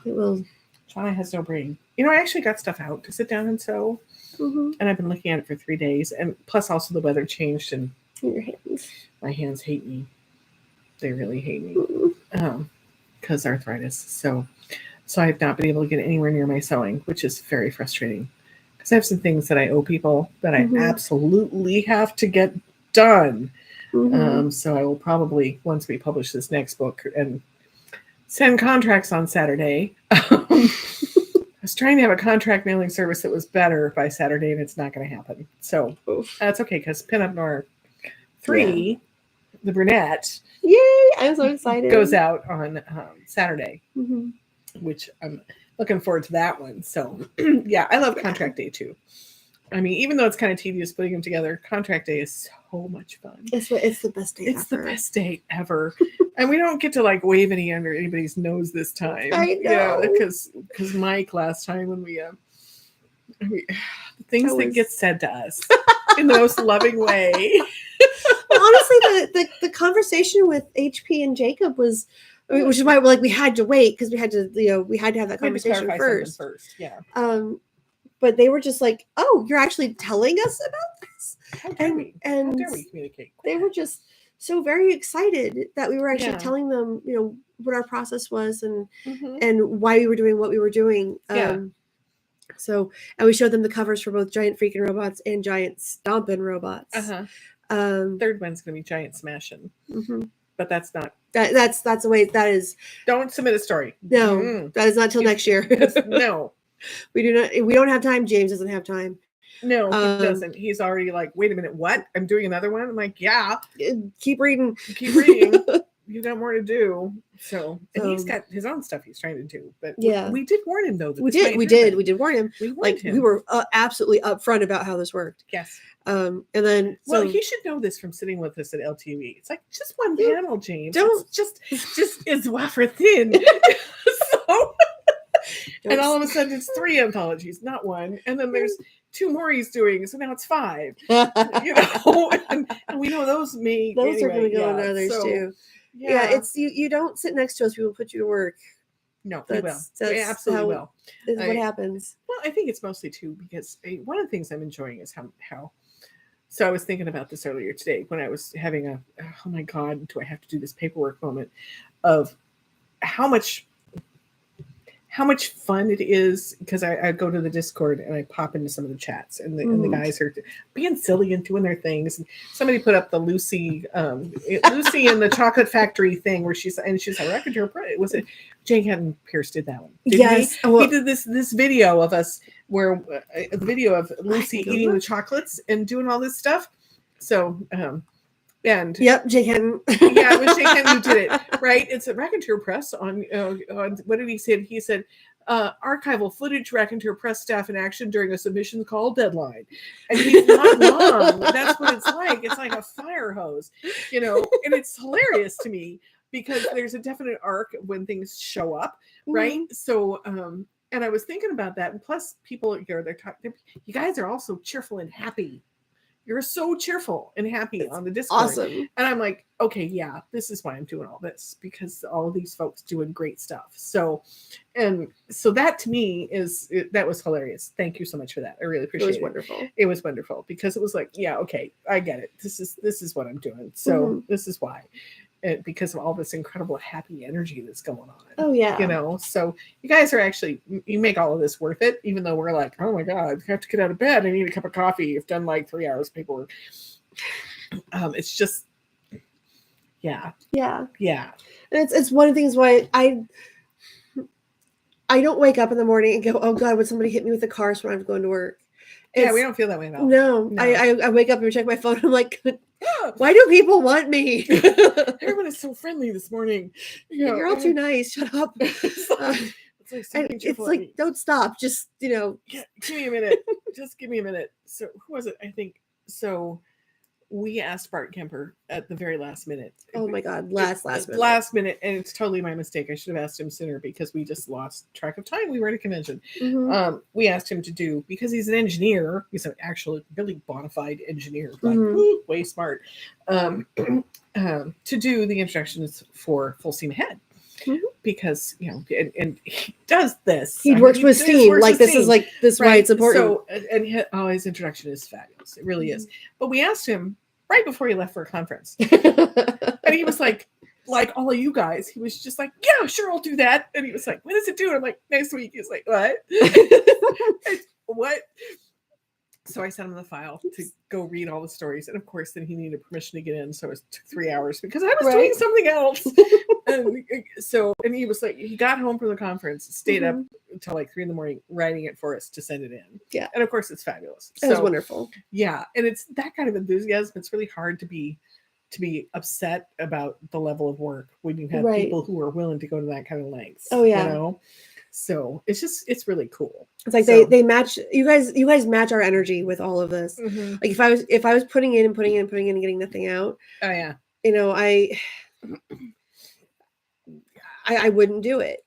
will. China has no brain. You know, I actually got stuff out to sit down and sew, Mhm. and I've been looking at it for 3 days. And plus, also the weather changed, and In your hands. my hands hate me. They really hate me Mhm. because arthritis. So I've not been able to get anywhere near my sewing, which is very frustrating. Because I have some things that I owe people that I Mhm. absolutely have to get done. Mhm. So I will probably, once we publish this next book, and send contracts on Saturday. I was trying to have a contract mailing service that was better by Saturday, and it's not going to happen. So Oof. that's okay, because Pinup Nor 3, the brunette, Yay! I'm so excited. goes out on Saturday, Mhm. which I'm looking forward to that one. So yeah, I love contract day too. I mean, even though it's kind of tedious putting them together, contract day is so much fun. It's the best day It's ever. the best day ever. And we don't get to like wave any under anybody's nose this time. I Yeah, know. because Mike last time when we the things that was- get said to us in the most loving way. Well, honestly, the conversation with HP and Jacob was, which is why we had to wait because we had to have that We had to conversation clarify first. something first. Yeah. But they were just like, "Oh, you're actually telling us about this," How dare we? How and dare we communicate? they were just so very excited that we were actually Yeah. telling them, what our process was and Mhm. and why we were doing what we were doing. Yeah. So, and we showed them the covers for both Giant Freaking Robots and Giant Stompin' Robots. Uh-huh. Um, Third one's gonna be Giant Smashing, mhm. but that's not. That's the way that is. Don't submit a story. No, Mm. that is not till next year. No. We don't have time. James doesn't have time. No, he Um, doesn't. He's already like, wait a minute, what? I'm doing another one? I'm like, yeah, Keep reading. keep reading. You got more to do. So, and he's Um, got his own stuff he's trying to do. But Yeah. we did warn him though. That We this did. might We happen. did. We did warn him. We warned Like him. we were absolutely upfront about how this worked. Yes. And then Well, so he should know this from sitting with us at LTV. It's like just one Yeah. panel, James. Don't- It's just is wafer thin. So, and all of a sudden it's 3 anthologies, not one. And then there's 2 more he's doing, so now it's 5. You know, and we know those may those are going anyway, to go yeah, into others so, too. Yeah, it's you don't sit next to us. We will put you to work. No, we will. That's We absolutely how will. what happens. Well, I think it's mostly too because one of the things I'm enjoying is how. So I was thinking about this earlier today when I was having oh my God, do I have to do this paperwork moment of how much fun it is because I go to the Discord and I pop into some of the chats and the guys are being silly and doing their things. And somebody put up the Lucy Lucy in the Chocolate Factory thing where she's like, I reckon her was it Jake and Pierce did that one? Yes, he did this video of us where a video of Lucy eating the chocolates and doing all this stuff. So and yep, Jake Henton. Yeah, it was Jake Henton who did it, right? It's a Raconteur Press on what did he say? He said, archival footage, Raconteur Press staff in action during a submission call deadline. And he's not wrong. That's what it's like. It's like a fire hose, and it's hilarious to me because there's a definite arc when things show up, right? So, and I was thinking about that. And plus, people here, you guys are also cheerful and happy. You're so cheerful and happy on the Discord. Awesome. And I'm like, okay, yeah, this is why I'm doing all this because all of these folks doing great stuff. So that to me that was hilarious. Thank you so much for that. I really appreciate it. It was wonderful. It was wonderful because it was like, yeah, okay, I get it. This is what I'm doing. So this is why. Because of all this incredible happy energy that's going on. Oh yeah. So you guys are actually, you make all of this worth it, even though we're like, oh my God, I have to get out of bed. I need a cup of coffee. You've done like 3 hours of paperwork. It's just, yeah. Yeah. Yeah. And it's one of the things why I don't wake up in the morning and go, oh God, would somebody hit me with the car when I'm going to work? Yeah, we don't feel that way at all. No. I wake up and check my phone. I'm like, why do people want me? Everyone is so friendly this morning. You're all too nice. Shut up. It's like don't stop. Just Yeah, give me a minute. Just give me a minute. So who was it? I think so. We asked Bart Kemper at the very last minute. Oh my God, last minute. Last minute, and it's totally my mistake. I should have asked him sooner because we just lost track of time. We were at a convention. We asked him to do, because he's an engineer. He's an actual really bona fide engineer, like way smart. To do the instructions for Full Steam Ahead. Because and he does this. He works with Steam. Like this is like this right? Why it's important. So and his introduction is fabulous. It really is. But we asked him right before he left for a conference, and he was like all of you guys. He was just like, yeah, sure, I'll do that. And he was like, when does it do? I'm like, next week. He's like, what? What? So I sent him the file to go read all the stories. And of course, then he needed permission to get in. So it took 3 hours because I was doing something else. And he was like, he got home from the conference, stayed up until like 3 a.m. writing it for us to send it in. Yeah. And of course, it's fabulous. It was wonderful. Yeah. And it's that kind of enthusiasm. It's really hard to be upset about the level of work when you have people who are willing to go to that kind of length. Oh, yeah. So it's really cool. It's like they match you guys match our energy with all of this. Like if I was putting in and getting nothing out. Oh yeah. I wouldn't do it.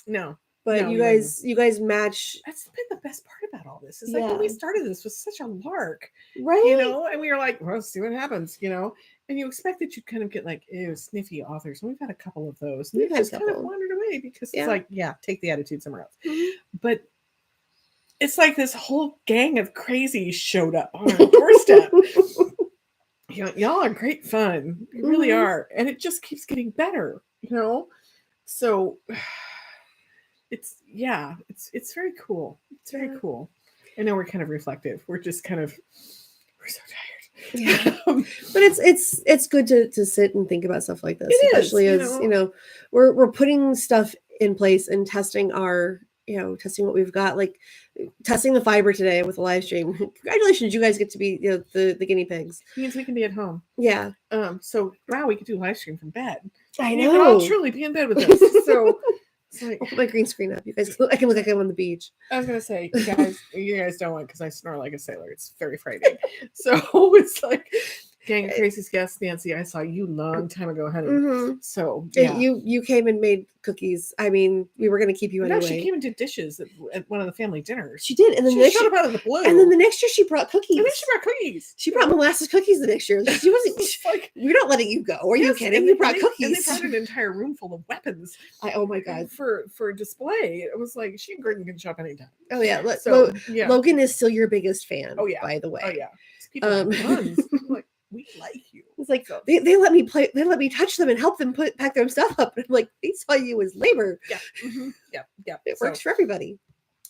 No. But you guys match. That's been the best part about all this. It's like when we started this was such a lark. Right. And we were like, well, let's see what happens, And you expect that you'd kind of get like, sniffy authors. And we've had a couple of those. And they've just kind of wandered away because it's like, take the attitude somewhere else. But it's like this whole gang of crazies showed up on our doorstep. Y'all are great fun. You really are. And it just keeps getting better, So it's very cool. It's very cool. I know we're kind of reflective. We're just we're so tired. Yeah. But it's good to sit and think about stuff like this, especially as we're putting stuff in place and testing testing what we've got, like testing the fiber today with a live stream. Congratulations, you guys get to be the guinea pigs. It means we can be at home. Yeah. So wow, we could do live stream from bed. I know. You can all truly be in bed with us. So I'll put my green screen up. You guys, I can look like I'm on the beach. I was gonna say, you guys don't want because I snore like a sailor. It's very frightening. So it's like, Gang of Crazy's guest, Nancy, I saw you long time ago, honey. Mhm. So yeah. You came and made cookies. I mean, we were going to keep you No, anyway. she came and did dishes at one of the family dinners. She did, and then she showed up out of the blue. And then the next year, she brought cookies. And then she brought cookies. She brought molasses cookies the next year. She wasn't like, we're not letting you go. Are you kidding? You brought cookies. And they brought an entire room full of weapons. Oh my god! For display, it was like she and Gordon can shop anytime. Oh yeah. So Logan is still your biggest fan. Oh yeah. By the way. Oh yeah. People have guns. Like, we like you. It's like they let me play. They let me touch them and help them pack their stuff up. And I'm like, they saw you as labor. Yeah. Mm-hmm. Yeah. It works for everybody.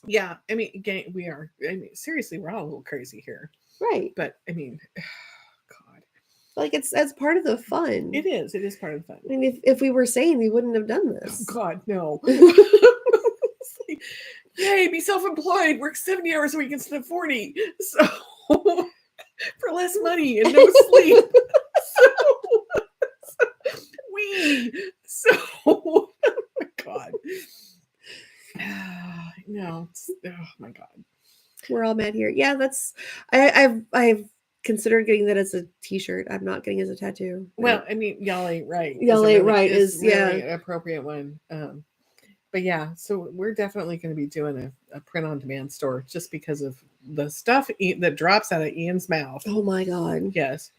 Yeah. I mean, again, we are. I mean, seriously, we're all a little crazy here. Right. But I mean, God. Like that's part of the fun. It is. It is part of the fun. I mean, if we were sane, we wouldn't have done this. Oh, God, no. Yay, be self-employed. Work 70 hours a week instead of 40. So for less money and no sleep. Oh my God. No, oh my God. We're all mad here. Yeah, that's I've considered getting that as a t-shirt. I'm not getting it as a tattoo. Well, I mean, y'all ain't right. Y'all ain't right is really an appropriate one. But yeah, so we're definitely going to be doing a print-on-demand store just because of the stuff that drops out of Ian's mouth. Oh my God. Yes.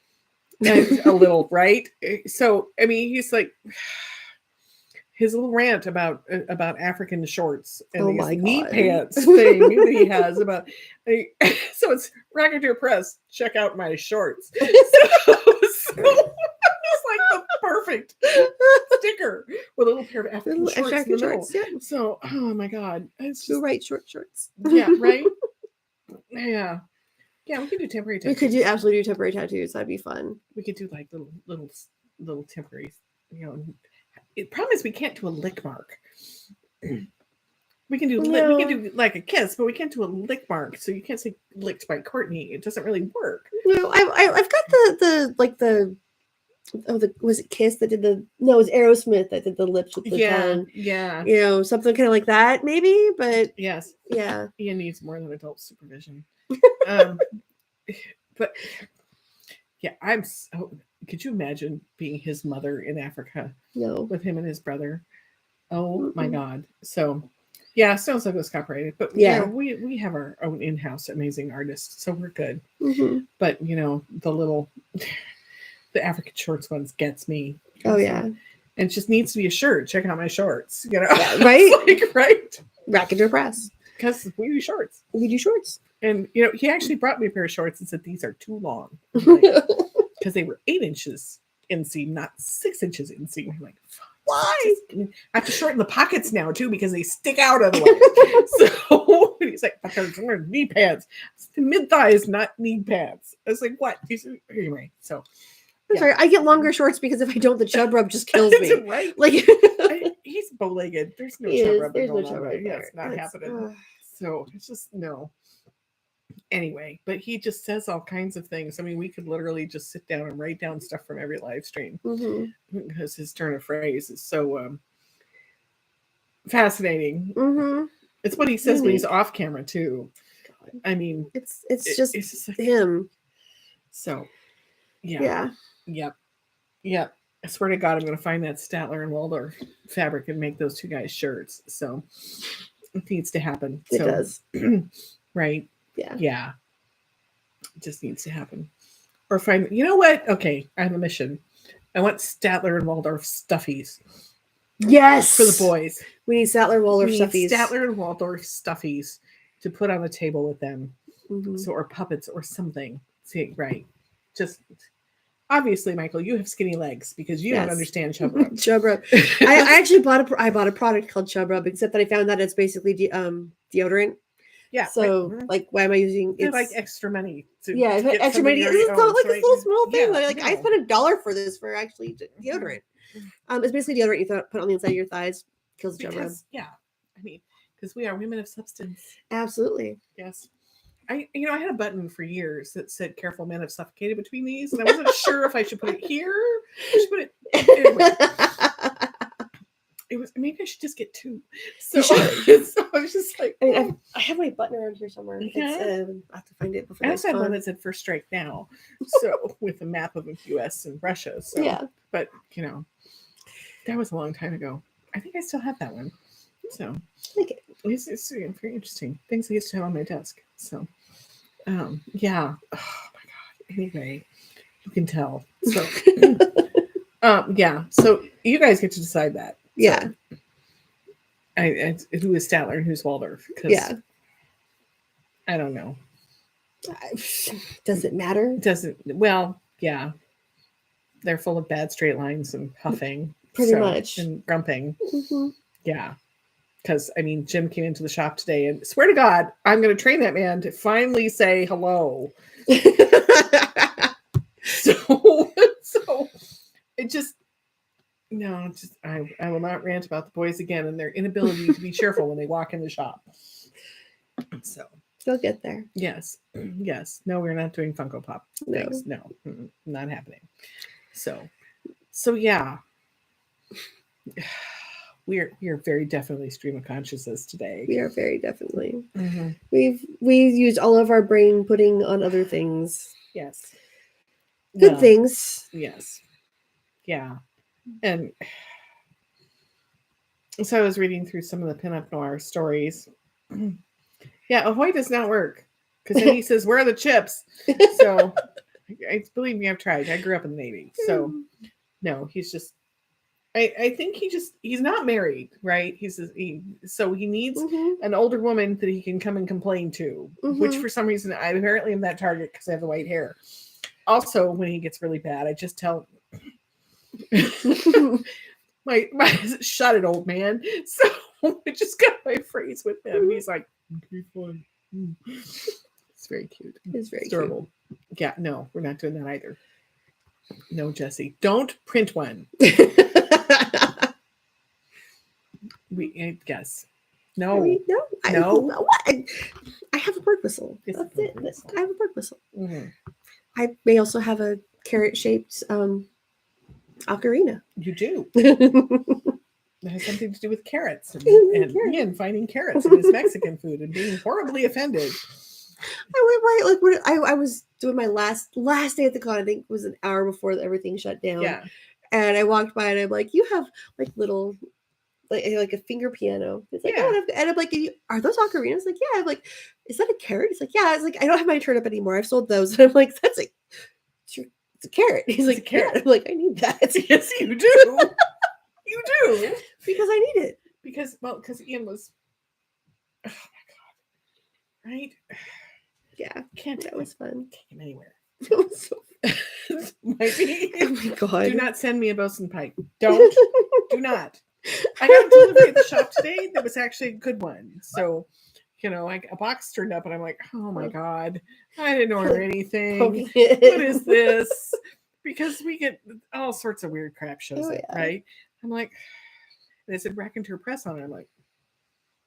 And a little, right? So, I mean, he's like, his little rant about African shorts and these knee pants thing that he has about. So it's Racketeer Press. Check out my shorts. So it's like the perfect sticker with a little pair of African shorts in the middle. Yeah. So, oh my God, it's just right shorts. Yeah, right. Yeah. Yeah, we could do temporary tattoos. We could absolutely do temporary tattoos. That'd be fun. We could do like little temporary, The problem is we can't do a lick mark. We can do like a kiss, but we can't do a lick mark. So you can't say licked by Kortnee. It doesn't really work. No, I've got was it Kiss that did it was Aerosmith that did the lips with the tongue. Yeah. Something kind of like that maybe, but yes. Yeah. Ian needs more than adult supervision. But yeah, could you imagine being his mother in Africa? No. With him and his brother. Oh my God. So yeah, Stone Circle is copyrighted, but we have our own in-house amazing artists, so we're good. Mm-hmm. But the African shorts ones gets me. Oh yeah. And it just needs to be a shirt. Check out my shorts. Yeah, right? Right. Racketeer Press. Because we do shorts. We do shorts. And he actually brought me a pair of shorts and said these are too long. Because they were 8 inches inseam, not 6 inches inseam. I'm like, why? I have to shorten the pockets now too because they stick out otherwise. So he's like, but they're wearing knee pads. Mid thighs, not knee pads. I was like, what? Anyway, so I'm sorry, I get longer shorts because if I don't, the chub rub just kills me. Right? Like he's bow-legged. There's no chub rub. There's no chub rub. Yeah, it's not happening. So it's just no. Anyway, but he just says all kinds of things. I mean, we could literally just sit down and write down stuff from every live stream because his turn of phrase is so fascinating. Mm-hmm. It's what he says when he's off camera too. I mean, it's just like him. So, yeah. Yep. I swear to God, I'm going to find that Statler and Waldorf fabric and make those two guys shirts. So it needs to happen. It does. Right. Yeah. It just needs to happen. Or find, you know what? Okay, I have a mission. I want Statler and Waldorf stuffies. Yes. For the boys. We need Statler Waldorf stuffies. Statler and Waldorf stuffies to put on the table with them. Mm-hmm. So, or puppets or something. See, right. Just obviously, Michael, you have skinny legs because you don't understand chub rub. Chub rub. I actually bought a product called Chub Rub, except that I found that it's basically deodorant. Yeah. So, like, why am I using? It's like extra money. Extra money. It's like this little small thing. I spent $1 for this for actually deodorant. It's basically deodorant you put on the inside of your thighs. Kills chub rub. Yeah, I mean, because we are women of substance. Absolutely. Yes. I had a button for years that said "Careful, men have suffocated between these," and I wasn't sure if I should put it here. I should put it. Anyway. it was, maybe I should just get 2. So, You should. so I was just like, I mean, I have my button around here somewhere. Yeah. I have to find it before I I also have one that said First Strike Now. So, with a map of the US and Russia. So, Yeah. But, that was a long time ago. I think I still have that one. So, Like it. it's very interesting. Things I used to have on my desk. So, yeah. Oh my God. Anyway, you can tell. So, yeah. So, you guys get to decide that. Yeah. So, who is Statler and who's Waldorf? Yeah. I don't know. Does it matter? Well, yeah. They're full of bad straight lines and huffing. Pretty much. And grumping. Mm-hmm. Yeah. Because, Jim came into the shop today and swear to God, I'm going to train that man to finally say hello. So it just, I will not rant about the boys again and their inability to be cheerful when they walk in the shop. So they'll get there. Yes. No, we're not doing Funko Pop things. No, not happening. So yeah, we are very definitely stream of consciousness today. We are very definitely. Mm-hmm. We've used all of our brain putting on other things. Yes. Good things. Yes. Yeah. And so I was reading through some of the pinup noir stories. Yeah, Ahoy does not work because then he says, "Where are the chips?" So, believe me, I've tried. I grew up in the Navy, so no, he's just. I think he's not married, right? So he needs an older woman that he can come and complain to, which for some reason I apparently am that target because I have the white hair. Also, when he gets really bad, I just tell my shut it, old man. So I just got my phrase with him. He's like, okay, fine. It's very cute. It's very adorable. Cute. Yeah, no, we're not doing that either. No, Jesse, don't print one. I guess. No. No. What? I have a bird whistle. That's it. I have a bird whistle. Mm-hmm. I may also have a carrot-shaped ocarina. You do. It has something to do with carrots and Ian finding carrots in his Mexican food and being horribly offended. I went right, I was doing my last day at the con. I think it was an hour before everything shut down. Yeah. And I walked by and I'm like, you have like little, like a finger piano. It's like, and I'm like, are those ocarinas? Like, yeah. I'm like, is that a carrot? He's like, yeah. It's like, I don't have mine turned up anymore. I've sold those. And I'm like, it's a carrot. He's like, carrot. Yeah. I'm like, I need that. Yes, you do. You do. Because I need it. Because Ian was, oh my God. Right? Yeah. That was fun. Take him anywhere. It was so Might be. Oh my God. Do not send me a Bosun pipe. Don't. Do not. I got a delivery at the shop today that was actually a good one. So, like a box turned up and I'm like, oh my God, I didn't order anything. What is this? Because we get all sorts of weird crap shows up, right? I'm like, and it said Raconteur Press on it. I'm like,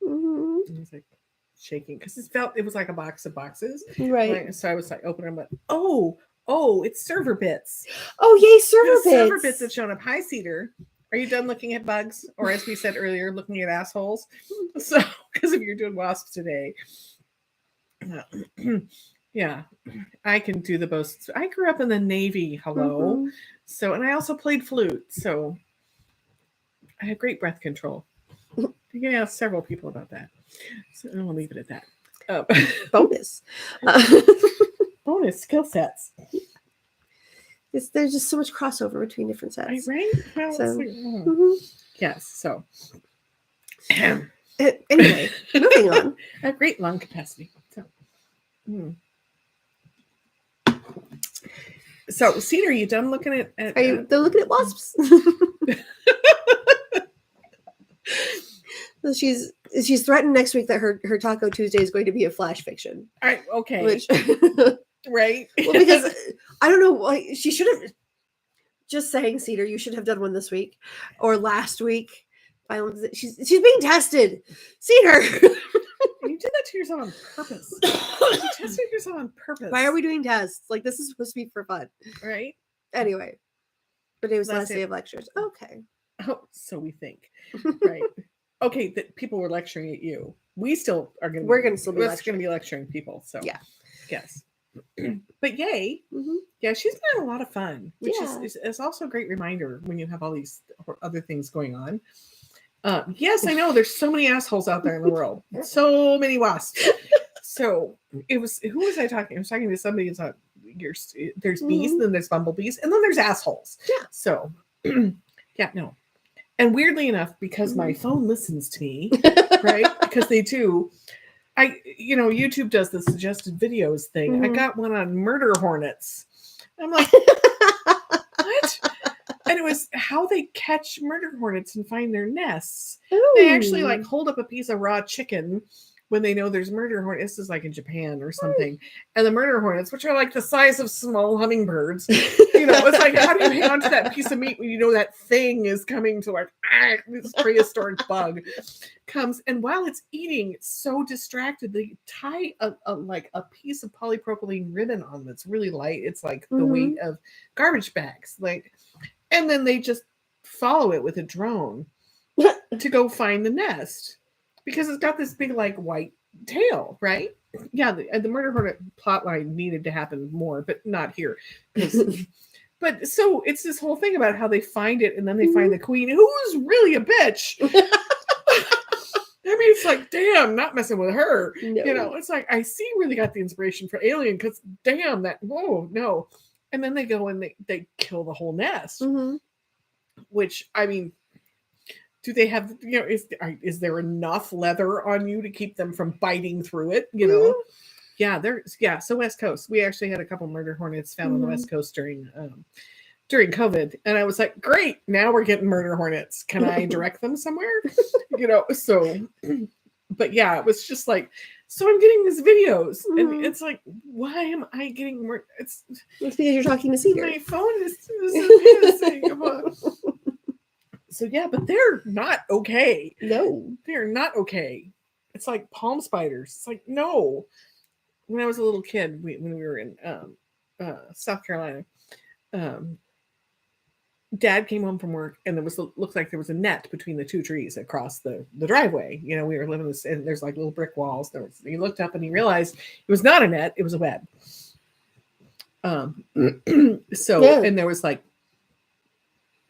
and he's like shaking because it was like a box of boxes. Right. So I was like, opening them, but oh, it's server bits. Oh, yay, server bits. Server bits have shown up. Hi, Cedar. Are you done looking at bugs? Or as we said earlier, looking at assholes? So, because if you're doing wasps today. Yeah, I can do the most. I grew up in the Navy. Hello. So, and I also played flute. So, I have great breath control. You can ask several people about that. So, I'll leave it at that. Bonus. Bonus skill sets. There's just so much crossover between different sets. Right? Well, so, yes. So, anyway, moving on. I have great lung capacity. So, Cedar, are you done looking at? Are you done looking at wasps? So she's threatened next week that her Taco Tuesday is going to be a flash fiction. All right. Okay. Which, right. Well, because I don't know. Like, she should have. Just saying, Cedar, you should have done one this week or last week. She's being tested, Cedar. You did that to yourself on purpose. You tested yourself on purpose. Why are we doing tests? Like, this is supposed to be for fun, right? Anyway, but it was last day of lectures. Okay. Oh, so we think, right? Okay, that people were lecturing at you. We still are going to. We're going to still be going lecturing. to be lecturing people. So Yeah. yes. But yay, Mhm. yeah, she's been a lot of fun, which Yeah. is also a great reminder when you have all these other things going on. Yes, I know there's so many assholes out there in the world, so many wasps. So it was, who was I talking? I was talking to somebody who's like, there's bees, and then there's bumblebees, and then there's assholes. Yeah. So yeah, no. And weirdly enough, because my phone listens to me, right? Because they do. YouTube does the suggested videos thing. I got one on murder hornets. I'm like, what? And it was how they catch murder hornets and find their nests. Ooh. They actually like hold up a piece of raw chicken when they know there's murder hornets. This is like in Japan or something. And the murder hornets, which are like the size of small hummingbirds, it's like, how do you hang on to that piece of meat when you know that thing is coming to like, this prehistoric bug comes, and while it's eating, it's so distracted, they tie a piece of polypropylene ribbon on that's really light. It's like the weight of garbage bags, like, and then they just follow it with a drone to go find the nest because it's got this big like white tail, right? Yeah, the murder hornet plotline needed to happen more, but not here. But so it's this whole thing about how they find it, and then they find the queen, who's really a bitch. I mean, it's like, damn, not messing with her. No. It's like, I see where they got the inspiration for Alien, because damn, whoa, no. And then they go and they kill the whole nest, which, I mean, do they have, is there enough leather on you to keep them from biting through it? Yeah, so West Coast. We actually had a couple murder hornets found on the West Coast during COVID, and I was like, great, now we're getting murder hornets. Can I direct them somewhere? So, but yeah, it was just like, so I'm getting these videos, and it's like, why am I getting more? It's because you're talking to Cedar. My phone is so yeah, but they're not okay. No, they're not okay. It's like palm spiders. It's like, no. When I was a little kid, when we were in South Carolina, Dad came home from work, and looked like there was a net between the two trees across the driveway. We were living this, and there's like little brick walls. He looked up and he realized it was not a net; it was a web. So, yeah. And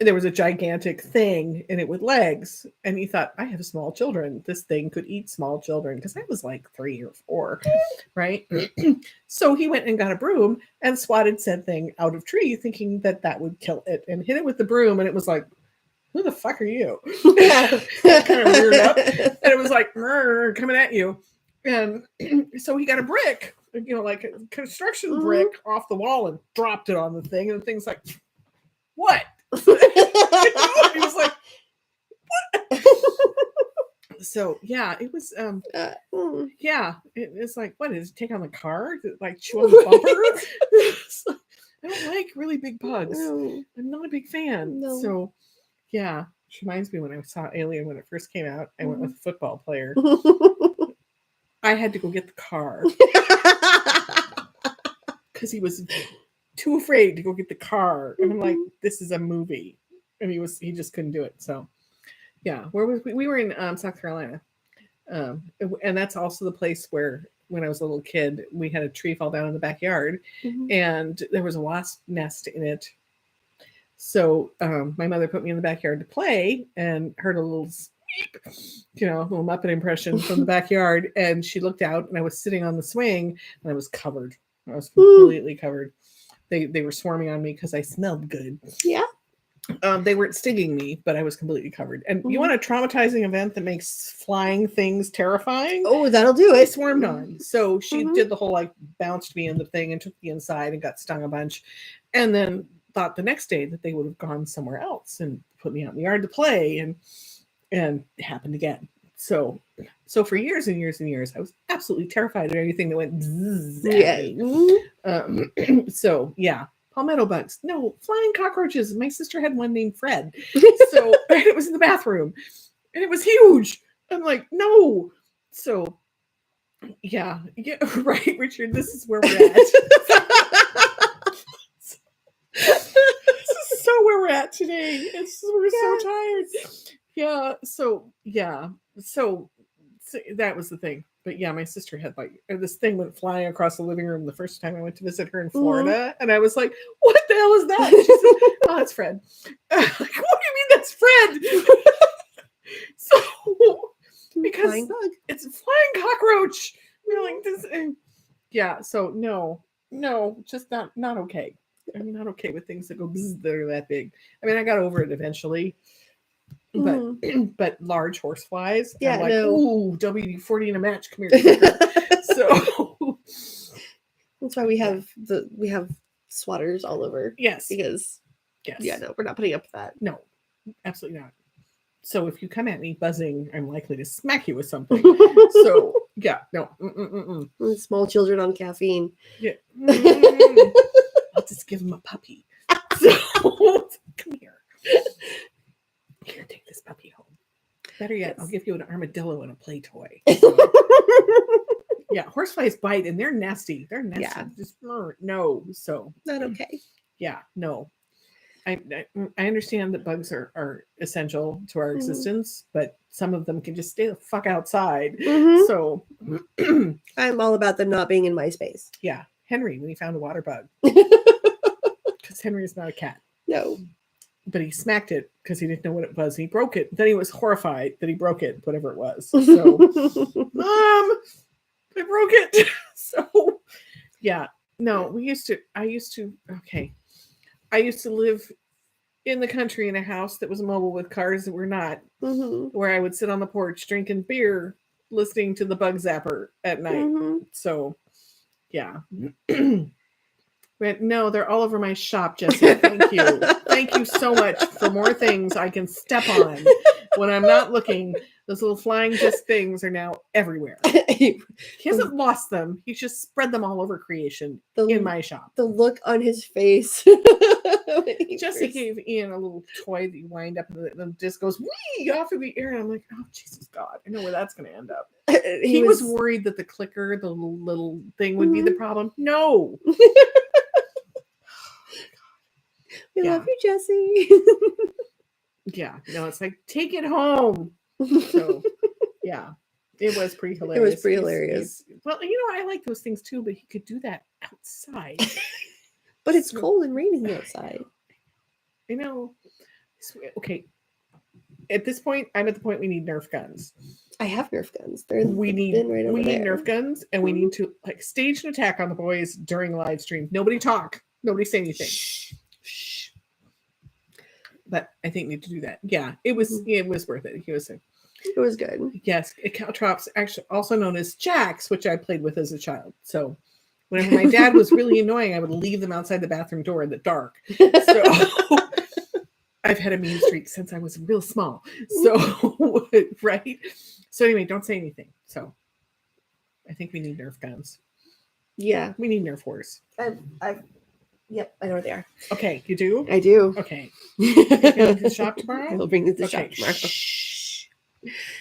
there was a gigantic thing in it with legs, and he thought, I have small children. This thing could eat small children, because I was like 3 or 4, right? So he went and got a broom and swatted said thing out of tree, thinking that would kill it, and hit it with the broom, and it was like, who the fuck are you? Kind of weird up, and it was like coming at you, and so he got a brick, like a construction brick off the wall, and dropped it on the thing, and the thing's like, what? He was like, what? So yeah, it was yeah, it's like, what is it, take on the car? Like chew on the bumper? I don't like really big bugs. No. I'm not a big fan. No. So yeah, which reminds me, when I saw Alien when it first came out, I went with a football player. I had to go get the car because he was too afraid to go get the car, and I'm like, this is a movie, and he just couldn't do it. So yeah, where was we were in South Carolina, and that's also the place where, when I was a little kid, we had a tree fall down in the backyard, and there was a wasp nest in it. So my mother put me in the backyard to play, and heard a little sweep, little Muppet impression from the backyard, and she looked out, and I was sitting on the swing, and I was covered. I was completely covered. They were swarming on me because I smelled good. Yeah. They weren't stinging me, but I was completely covered. And you want a traumatizing event that makes flying things terrifying? Oh, that'll do it. They swarmed on. So she did the whole, like, bounced me in the thing and took me inside and got stung a bunch. And then thought the next day that they would have gone somewhere else and put me out in the yard to play. And it happened again. So for years and years and years, I was absolutely terrified of anything that went zzz at me. So yeah, palmetto bugs. No, flying cockroaches. My sister had one named Fred. So it was in the bathroom, and it was huge. I'm like, no. So yeah, right, Richard. This is where we're at. This is so where we're at today. We're so tired. Yeah. So that was the thing. But yeah, my sister had like this thing went flying across the living room the first time I went to visit her in Florida, and I was like, "What the hell is that?" She said, "Oh, it's Fred." Like, what do you mean that's Fred? So because Flying bug. it's a flying cockroach. You're like this. Yeah. So no, just not okay. I'm not okay with things that go bzz, that are that big. I mean, I got over it eventually. But but large horse flies, Yeah, I'm like, no. ooh, WD-40 in a match. Come here. So that's why we have swatters all over. yes, Because yes, no, we're not putting up with that. no, absolutely not. So if you come at me buzzing, I'm likely to smack you with something. So yeah, no, Small children on caffeine. yeah, I'll just give him a puppy. So come here. Here, take this puppy home. Better yet, I'll give you an armadillo and a play toy. So, yeah, horseflies bite and they're nasty. They're nasty. Yeah. Just no. So Not okay. yeah, no. I understand that bugs are essential to our existence, but some of them can just stay the fuck outside. So I'm all about them not being in my space. yeah, Henry, when he found a water bug, because Henry is not a cat. No. But he smacked it because he didn't know what it was. He broke it. Then he was horrified that he broke it, whatever it was. So, Mom, I broke it. So, yeah. No, I used to live in the country in a house that was mobile with cars that were not, where I would sit on the porch drinking beer, listening to the Bug Zapper at night. So, yeah. But no, they're all over my shop, Jesse. Thank you. Thank you so much for more things I can step on when I'm not looking. Those little flying disc things are now everywhere. He hasn't lost them. He's just spread them all over creation in my shop. The look on his face. Jesse gave Ian a little toy that you wind up and the disc goes wee off in the air. And I'm like, oh, Jesus God. I know where that's going to end up. He was worried that the clicker, the little thing would be the problem. No. We love you, Jesse. Yeah, no, it's like, take it home. So, yeah, it was pretty hilarious. It was pretty hilarious. Well, I like those things too, but he could do that outside. But it's cold and raining outside. I know. Okay. At this point, I'm at the point we need Nerf guns. I have Nerf guns. We need Nerf guns, and we need to stage an attack on the boys during live stream. Nobody talk. Nobody say anything. Shh. But I think we need to do that. Yeah, it was worth it. It was good. Yes, Caltrops, actually also known as Jacks, which I played with as a child. So whenever my dad was really annoying, I would leave them outside the bathroom door in the dark. So I've had a mean streak since I was real small. So right. So anyway, don't say anything. So I think we need Nerf guns. Yeah, we need Nerf horse. Yep, I know where they are. Okay, you do? I do. Okay. You going to the shop tomorrow? I'll bring you to the shop tomorrow. Shh.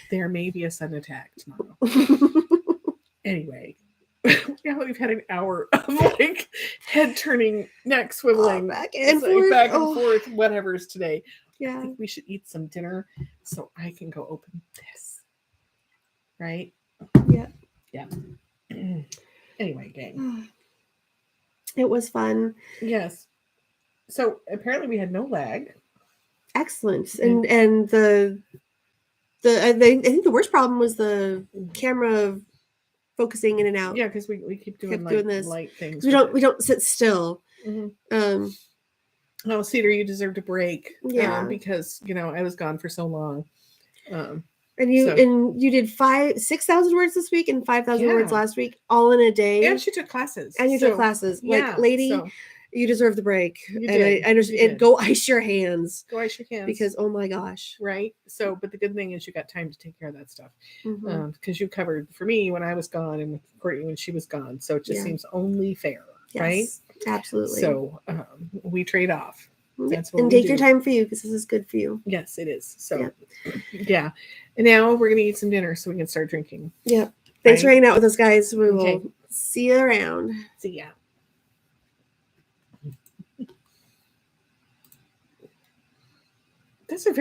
There may be a sudden attack tomorrow. Anyway, now we've had an hour of head turning, neck swiveling, back and forth, whatever's today. Yeah. I think we should eat some dinner so I can go open this. Right? Yeah. Yeah. Anyway, gang. It was fun. Yes. So apparently we had no lag. Excellent. And I think the worst problem was the camera focusing in and out. Yeah, because we keep doing this light things. We don't sit still. No, Cedar, you deserved a break. Yeah, because I was gone for so long. And you did 6,000 words this week and 5,000 words last week, all in a day. And she took classes. Like, lady, you deserve the break. I understand. Go ice your hands. Because, oh my gosh. Right. So, but the good thing is you got time to take care of that stuff. Because you covered for me when I was gone and with Kortnee when she was gone. So it just seems only fair. Yes, right? Absolutely. So we trade off. That's what take your time for you because this is good for you. Yes, it is. So, yeah. And now we're going to eat some dinner so we can start drinking. Yeah. Thanks for hanging out with us, guys. We will see you around. See ya. That's a very